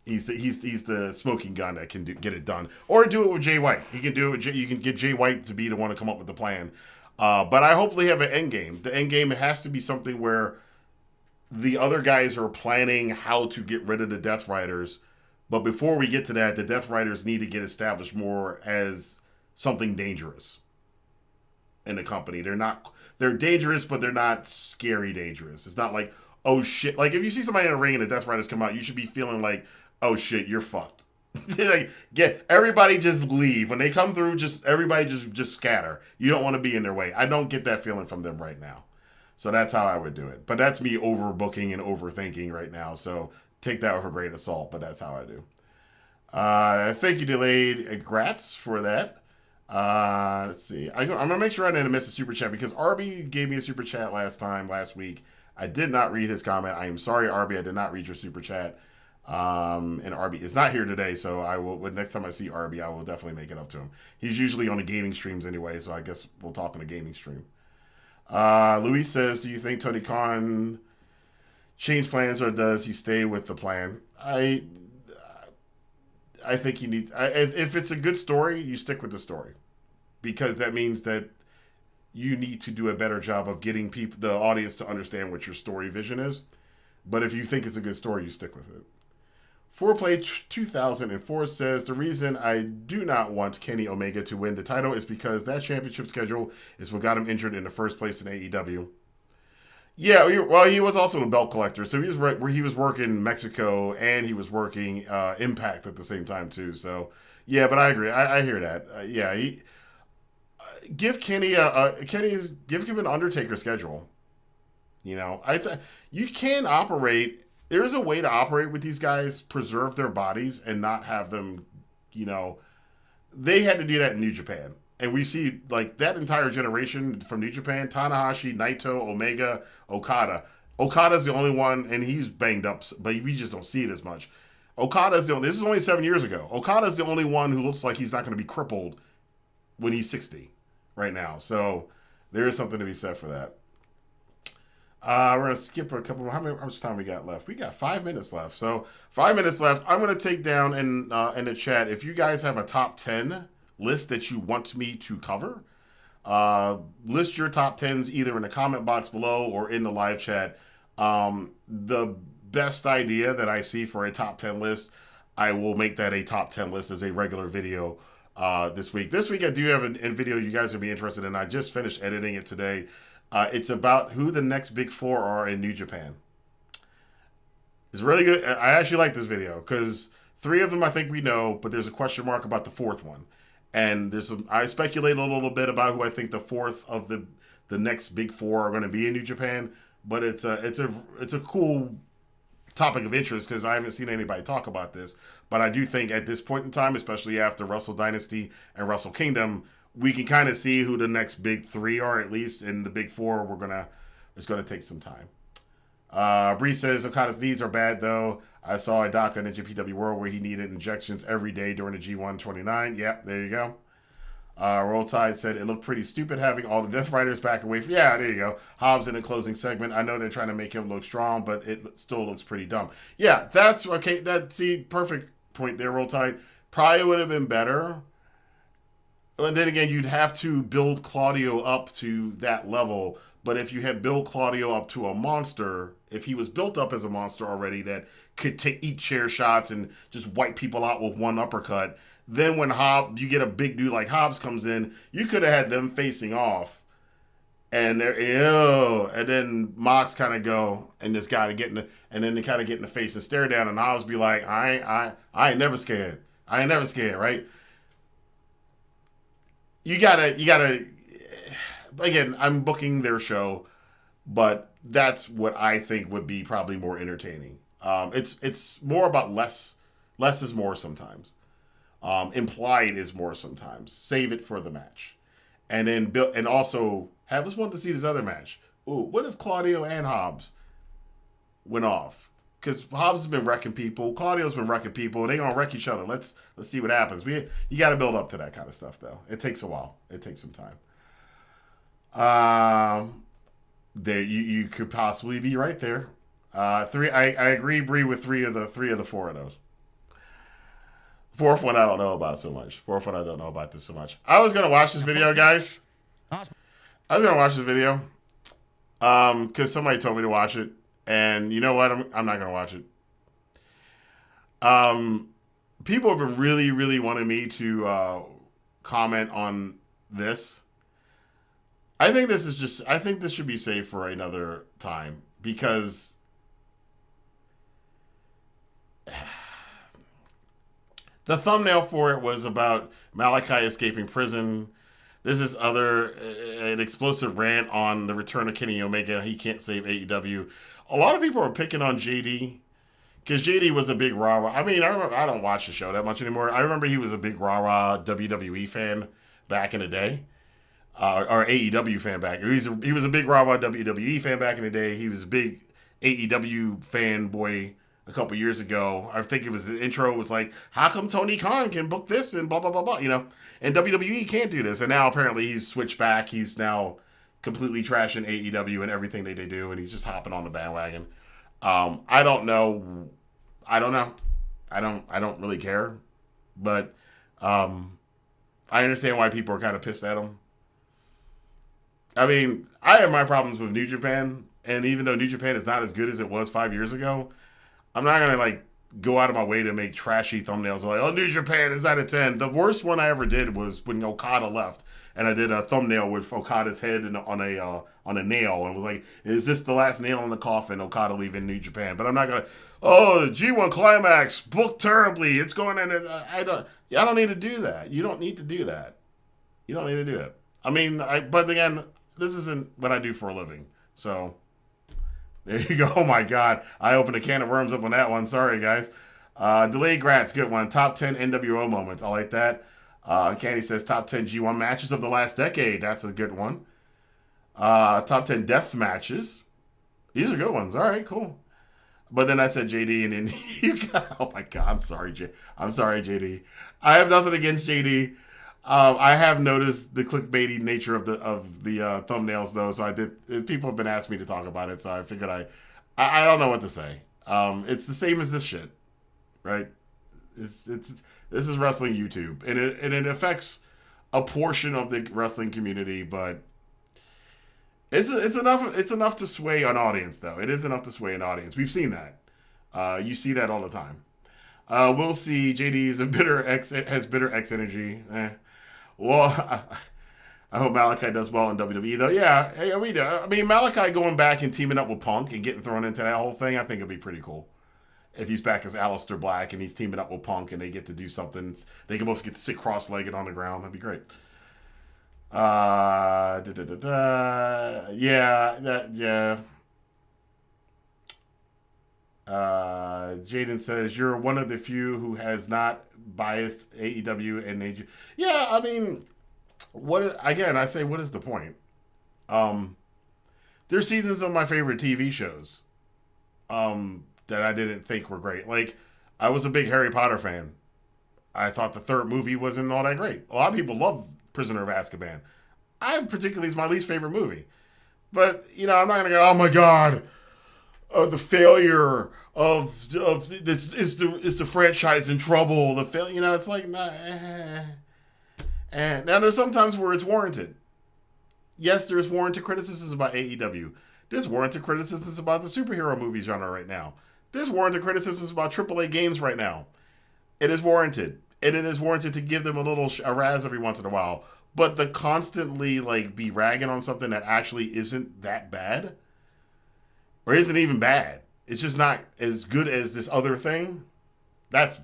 He's the smoking gun that can get it done, or do it with Jay White. He can do it. You can get Jay White to be the one to come up with the plan. But I hopefully have an end game. The end game has to be something where the other guys are planning how to get rid of the Death Riders. But before we get to that, the Death Riders need to get established more as something dangerous in the company. They're dangerous, but they're not scary dangerous. It's not like, oh shit. Like if you see somebody in a ring and the Death Riders come out, you should be feeling like, oh shit, you're fucked. Like, everybody just leave. When they come through, everybody just scatter. You don't want to be in their way. I don't get that feeling from them right now. So that's how I would do it. But that's me overbooking and overthinking right now. So take that with a grain of salt, but that's how I do. Thank you, Delayed Grats, for that. Let's see. I'm going to make sure I didn't miss a super chat because Arby gave me a super chat last week. I did not read his comment. I am sorry, Arby. I did not read your super chat. And Arby is not here today, so I will. Next time I see Arby, I will definitely make it up to him. He's usually on the gaming streams anyway, so I guess we'll talk on the gaming stream. Luis says, "Do you think Tony Khan changed plans, or does he stay with the plan?" I think he needs. If it's a good story, you stick with the story, because that means that you need to do a better job of getting the audience to understand what your story vision is. But if you think it's a good story, you stick with it. Foreplay 2004 says, the reason I do not want Kenny Omega to win the title is because that championship schedule is what got him injured in the first place in AEW. Yeah, well, he was also a belt collector, so he was working Mexico and he was working Impact at the same time too. So yeah, but I agree. I hear that. Give Kenny give him an Undertaker schedule. You know, you can operate. There's a way to operate with these guys, preserve their bodies, and not have them. You know, they had to do that in New Japan, and we see like that entire generation from New Japan: Tanahashi, Naito, Omega, Okada. Okada's the only one, and he's banged up, but we just don't see it as much. Okada's the only. This is only 7 years ago. Okada's the only one who looks like he's not going to be crippled when he's 60 right now. So there is something to be said for that. We're going to skip a couple. How much time we got left? We got 5 minutes left. So 5 minutes left. I'm going to take down in the chat, if you guys have a top 10 list that you want me to cover, list your top 10s either in the comment box below or in the live chat. The best idea that I see for a top 10 list, I will make that a top 10 list as a regular video this week. This week I do have a video you guys will be interested in. I just finished editing it today. It's about who the next big four are in New Japan. It's really good. I actually like this video because 3 of them I think we know, but there's a question mark about the 4th one. And I speculate a little bit about who I think the 4th of the next big 4 are going to be in New Japan. But it's a cool topic of interest because I haven't seen anybody talk about this. But I do think at this point in time, especially after Wrestle Dynasty and Wrestle Kingdom, we can kind of see who the next big 3 are, at least in the big 4. It's gonna take some time. Bree says Okada's knees are bad though. I saw a doc on NJPW World where he needed injections every day during the G129. Yeah, there you go. Roll Tide said it looked pretty stupid having all the Death Riders back away from. Yeah, there you go. Hobbs in the closing segment. I know they're trying to make him look strong, but it still looks pretty dumb. Yeah, that's okay. Perfect point there, Roll Tide. Probably would have been better. And then again, you'd have to build Claudio up to that level. But if you had built Claudio up to a monster, if he was built up as a monster already that could eat chair shots and just wipe people out with one uppercut, then when you get a big dude like Hobbs comes in, you could have had them facing off. And then Mox kind of go and this guy and then they kind of get in the face and stare down and Hobbs be like, I ain't never scared. I ain't never scared, right? You gotta again, I'm booking their show, but that's what I think would be probably more entertaining. It's more about less is more sometimes. Implied is more sometimes. Save it for the match. And then and also have us want to see this other match. Ooh, what if Claudio and Hobbs went off? Because Hobbs has been wrecking people. Claudio's been wrecking people. They're gonna wreck each other. Let's see what happens. You got to build up to that kind of stuff, though. It takes a while. It takes some time. There you could possibly be right there. 3. I agree, Bree, with 3 of the 4 of those. 4th one I don't know about so much. 4th one I don't know about this so much. I was gonna watch this video, guys. I was gonna watch this video, because somebody told me to watch it, and you know what? I'm not gonna watch it. People have been really, really wanting me to comment on this. I think this should be saved for another time because the thumbnail for it was about Malachi escaping prison. This is an explosive rant on the return of Kenny Omega. He can't save AEW. A lot of people are picking on JD because JD was a big rah-rah. I mean, I don't watch the show that much anymore. I remember he was a big rah-rah WWE fan back in the day. Or AEW fan back. He was a big rah-rah WWE fan back in the day. He was a big AEW fanboy a couple years ago. I think the intro was like, how come Tony Khan can book this and blah, blah, blah, blah, and WWE can't do this. And now apparently he's switched back. He's now completely trashing AEW and everything they do, and he's just hopping on the bandwagon. I don't know. I don't really care. But I understand why people are kind of pissed at him. I mean, I have my problems with New Japan, and even though New Japan is not as good as it was 5 years ago, I'm not going to, go out of my way to make trashy thumbnails like, oh, New Japan is out of 10. The worst one I ever did was when Okada left, and I did a thumbnail with Okada's head on a nail, and was like, is this the last nail in the coffin, Okada leaving New Japan? But I'm not going to, the G1 Climax, booked terribly, it's going in, I don't need to do that. You don't need to do that. You don't need to do it. I mean, but again, this isn't what I do for a living. So, there you go. Oh my God. I opened a can of worms up on that one. Sorry, guys. Delayed Grats, good one. Top 10 NWO moments. I like that. Candy says top 10 G1 matches of the last decade. That's a good one. Top 10 death matches. These are good ones. All right, cool. But then I said JD, and then you got, oh my God. I'm sorry, JD. I have nothing against JD. I have noticed the clickbaity nature of the thumbnails though, so I did. People have been asking me to talk about it, so I figured I don't know what to say. It's the same as this shit, right? This is wrestling YouTube, and it affects a portion of the wrestling community, but it's enough to sway an audience though. It is enough to sway an audience. We've seen that. You see that all the time. We'll see. JD is has bitter X energy. Well, I hope Malachi does well in WWE, though. Yeah, I mean, Malachi going back and teaming up with Punk and getting thrown into that whole thing, I think it'd be pretty cool. If he's back as Aleister Black and he's teaming up with Punk and they get to do something, they can both get to sit cross-legged on the ground. That'd be great. Yeah. Jaden says, you're one of the few who has not biased AEW and AEW. Yeah, I mean, I say, what is the point? There's seasons of my favorite TV shows that I didn't think were great. Like, I was a big Harry Potter fan. I thought the third movie wasn't all that great. A lot of people love Prisoner of Azkaban. It's my least favorite movie. But, I'm not going to go, oh my God, the failure of this is the franchise in trouble. The failure, it's like, nah. And now there's sometimes where it's warranted. Yes, there's warranted criticisms about AEW. There's warranted criticisms about the superhero movie genre right now. There's warranted criticisms about AAA games right now. It is warranted. And it is warranted to give them a razz every once in a while. But the constantly, be ragging on something that actually isn't that bad, or isn't even bad, it's just not as good as this other thing, that's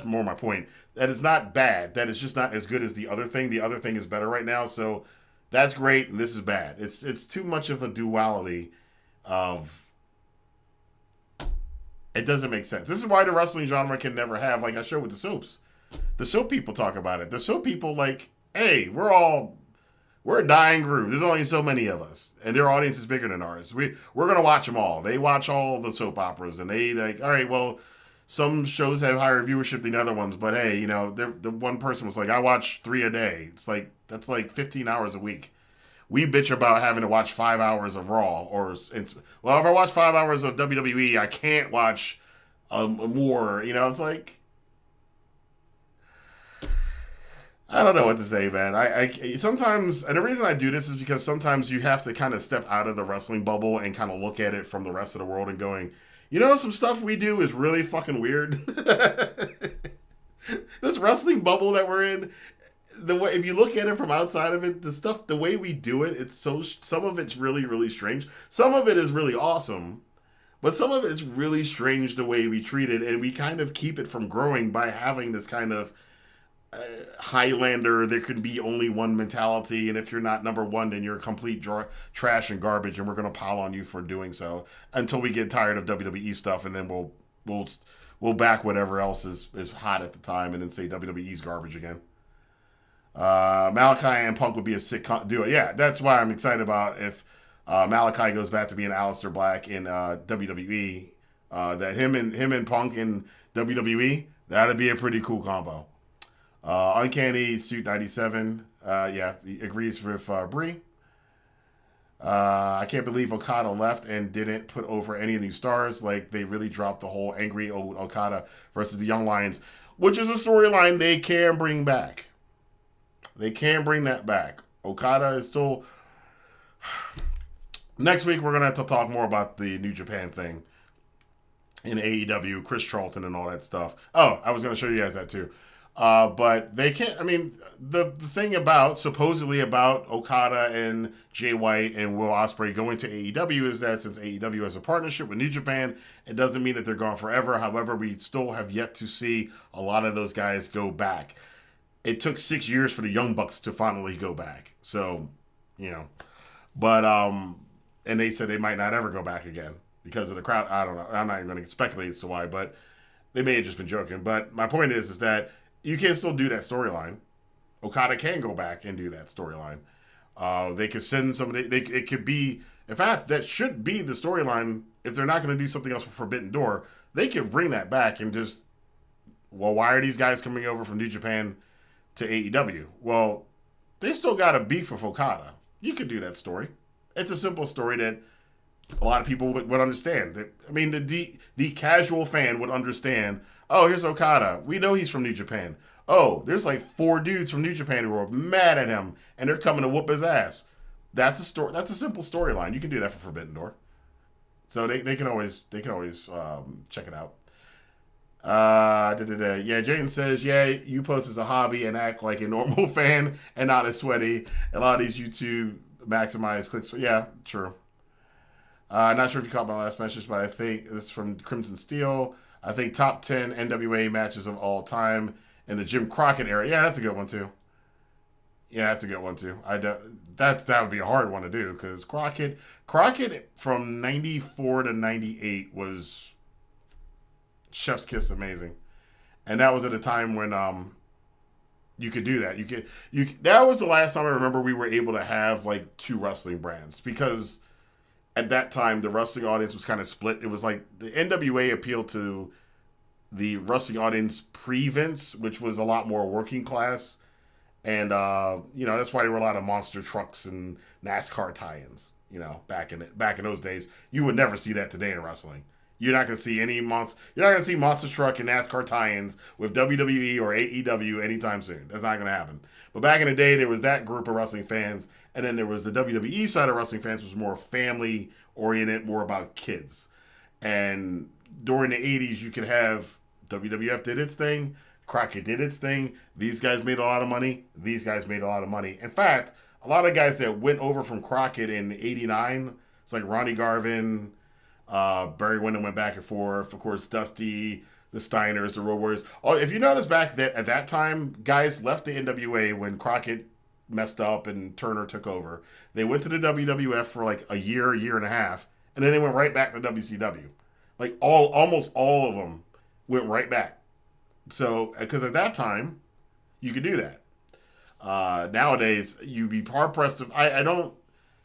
more my point. That it's not bad, that it's just not as good as the other thing. The other thing is better right now, so that's great, and this is bad. It's too much of a duality of... It doesn't make sense. This is why the wrestling genre can never have, like I showed with the soaps. The soap people talk about it. The soap people, hey, we're a dying group. There's only so many of us, and their audience is bigger than ours. We're gonna watch them all. They watch all the soap operas, and they all right, well, some shows have higher viewership than other ones, but hey, the one person was like, I watch 3 a day. It's that's 15 hours a week. We bitch about having to watch 5 hours of Raw, if I watch 5 hours of WWE, I can't watch more. It's like, I don't know what to say, man. I sometimes, and the reason I do this is because sometimes you have to kind of step out of the wrestling bubble and kind of look at it from the rest of the world and going, some stuff we do is really fucking weird. This wrestling bubble that we're in, if you look at it from outside of it, the way we do it, some of it's really, really strange. Some of it is really awesome, but some of it's really strange the way we treat it, and we kind of keep it from growing by having this kind of Highlander, there can be only one mentality, and if you're not number one, then you're complete trash and garbage, and we're gonna pile on you for doing so until we get tired of WWE stuff, and then we'll back whatever else is hot at the time, and then say WWE's garbage again. Malachi and Punk would be a sick duo. Yeah, that's why I'm excited about if Malachi goes back to being Aleister Black in WWE. That him and Punk in WWE, that'd be a pretty cool combo. Uncanny Suit 97. Yeah, he agrees with Bree. I can't believe Okada left and didn't put over any of these stars. They really dropped the whole angry old Okada versus the Young Lions, which is a storyline they can bring back. They can bring that back. Okada is still... Next week, we're going to have to talk more about the New Japan thing in AEW, Chris Charlton and all that stuff. Oh, I was going to show you guys that too. But they can't, the thing supposedly about Okada and Jay White and Will Ospreay going to AEW is that since AEW has a partnership with New Japan, it doesn't mean that they're gone forever. However, we still have yet to see a lot of those guys go back. It took 6 years for the Young Bucks to finally go back. So, but, and they said they might not ever go back again because of the crowd. I don't know. I'm not even going to speculate as to why, but they may have just been joking. But my point is that you can still do that storyline. Okada can go back and do that storyline. They could send somebody. It could be, in fact, that should be the storyline. If they're not going to do something else for Forbidden Door, they could bring that back and just, why are these guys coming over from New Japan to AEW? Well, they still got a beef with Okada. You could do that story. It's a simple story that a lot of people would understand. The casual fan would understand. Oh, here's Okada. We know he's from New Japan. Oh, there's 4 dudes from New Japan who are mad at him, and they're coming to whoop his ass. That's a story. That's a simple storyline. You can do that for Forbidden Door. So they can always check it out. Yeah, Jayden says, yeah, you post as a hobby and act like a normal fan and not as sweaty. A lot of these YouTube maximize clicks. Yeah, true. Not sure if you caught my last message, but I think this is from Crimson Steel. I think top 10 NWA matches of all time in the Jim Crockett era. Yeah, that's a good one too. Yeah, that's a good one too. That would be a hard one to do because Crockett from 94 to 98 was chef's kiss amazing. And that was at a time when you could do that. That was the last time I remember we were able to have like two wrestling brands because at that time the wrestling audience was kind of split. It was like the NWA appealed to the wrestling audience pre-Vince, which was a lot more working class. And that's why there were a lot of monster trucks and NASCAR tie-ins. Back in those days, you would never see that today in wrestling. You're not gonna see any monster. You're not gonna see monster truck and NASCAR tie-ins with WWE or AEW anytime soon. That's not gonna happen. But back in the day, there was that group of wrestling fans, and then there was the WWE side of wrestling fans, which was more family oriented, more about kids. And during the '80s, you could have WWF did its thing. Crockett did its thing. These guys made a lot of money. These guys made a lot of money. In fact, a lot of guys that went over from Crockett in '89, it's like Ronnie Garvin, Barry Windham went back and forth. Of course, Dusty, the Steiners, the Road Warriors. Oh, if you notice back that at that time, guys left the NWA when Crockett messed up and Turner took over. They went to the WWF for like a year and a half, and then they went right back to WCW. Like almost all of them went right back. So, because at that time, you could do that. Nowadays, you'd be hard pressed to. I don't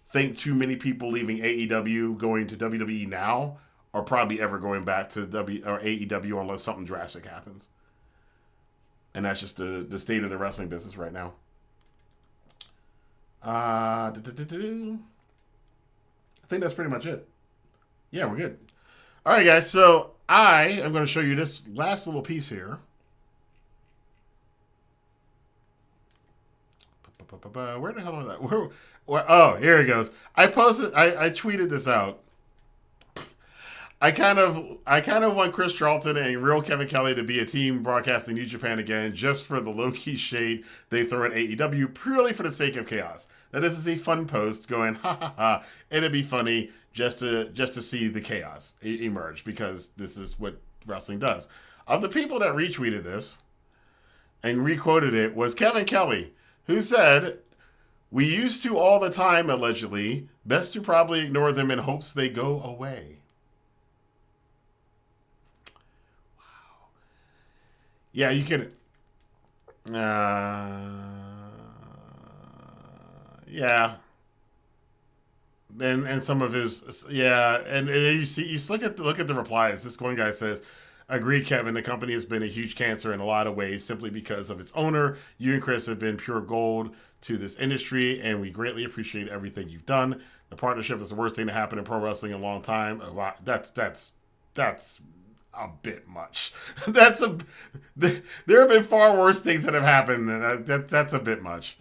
think too many people leaving AEW going to WWE now are probably ever going back to AEW unless something drastic happens. And that's just the state of the wrestling business right now. I think that's pretty much it. Yeah, we're good. All right, guys. So I am going to show you this last little piece here. Where the hell am I? Oh, here it goes. I tweeted this out. I kind of want Chris Charlton and real Kevin Kelly to be a team broadcasting New Japan again, just for the low-key shade they throw at AEW, purely for the sake of chaos. Now, this is a fun post going, ha ha ha. It'd be funny just to see the chaos emerge, because this is what wrestling does. Of the people that retweeted this and requoted it was Kevin Kelly, who said, "We used to all the time, allegedly. Best to probably ignore them in hopes they go away." Wow. Yeah, you can. Yeah. And some of his, yeah, and you look at the replies. This one guy says, "Agreed, Kevin. The company has been a huge cancer in a lot of ways, simply because of its owner. You and Chris have been pure gold to this industry, and we greatly appreciate everything you've done. The partnership is the worst thing to happen in pro wrestling in a long time." That's a bit much. There have been far worse things that have happened. That's a bit much.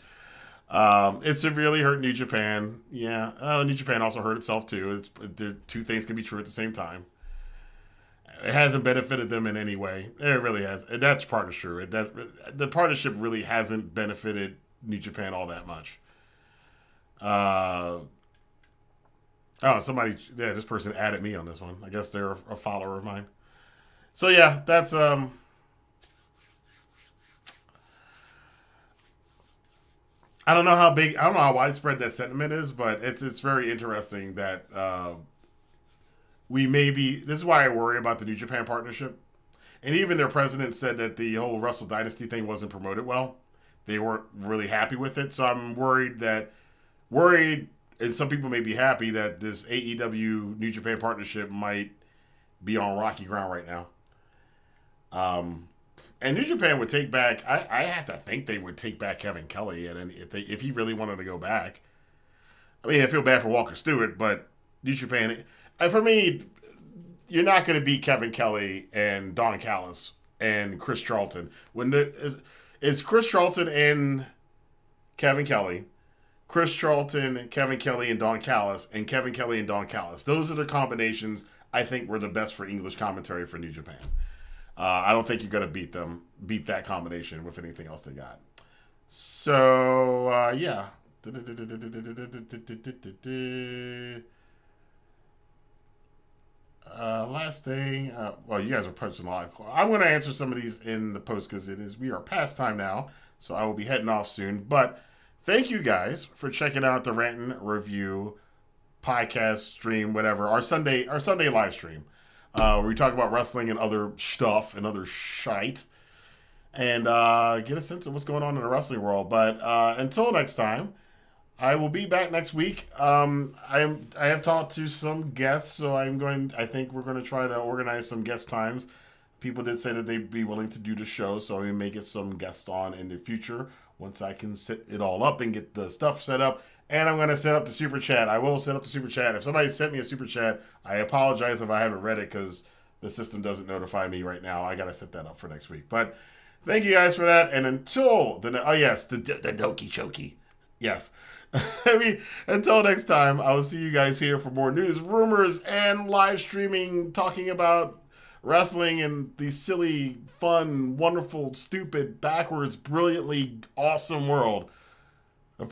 It severely hurt New Japan. Yeah, New Japan also hurt itself too. Two things can be true at the same time. It hasn't benefited them in any way. It really has. That's part of true. The partnership really hasn't benefited New Japan all that much. This person added me on this one. I guess they're a follower of mine. So yeah, that's I don't know how widespread that sentiment is, but it's very interesting that this is why I worry about the New Japan partnership. And even their president said that the whole Russell Dynasty thing wasn't promoted well. They weren't really happy with it. So I'm worried, and some people may be happy, that this AEW New Japan partnership might be on rocky ground right now. And New Japan would take back, I have to think they would take back Kevin Kelly, and if he really wanted to go back. I mean, I feel bad for Walker Stewart, but New Japan, for me, you're not going to beat Kevin Kelly and Don Callis and Chris Charlton. Is Chris Charlton and Kevin Kelly, Chris Charlton, Kevin Kelly, and Don Callis, and Kevin Kelly and Don Callis. Those are the combinations I think were the best for English commentary for New Japan. I don't think you're going to beat that combination with anything else they got. So, yeah. Last thing. Well, you guys are punching a lot. I'm going to answer some of these in the post because we are past time now. So I will be heading off soon. But thank you guys for checking out the Rantin review podcast stream, whatever. Our Sunday live stream. Where we talk about wrestling and other stuff and other shite. And get a sense of what's going on in the wrestling world. But until next time, I will be back next week. I have talked to some guests, so I think we're going to try to organize some guest times. People did say that they'd be willing to do the show, so I may get some guests on in the future once I can set it all up and get the stuff set up. And I'm going to set up the super chat. I will set up the super chat. If somebody sent me a super chat, I apologize if I haven't read it because the system doesn't notify me right now. I got to set that up for next week. But thank you guys for that. And until the Doki Choki. Yes. Until next time, I will see you guys here for more news, rumors, and live streaming, talking about wrestling in the silly, fun, wonderful, stupid, backwards, brilliantly awesome world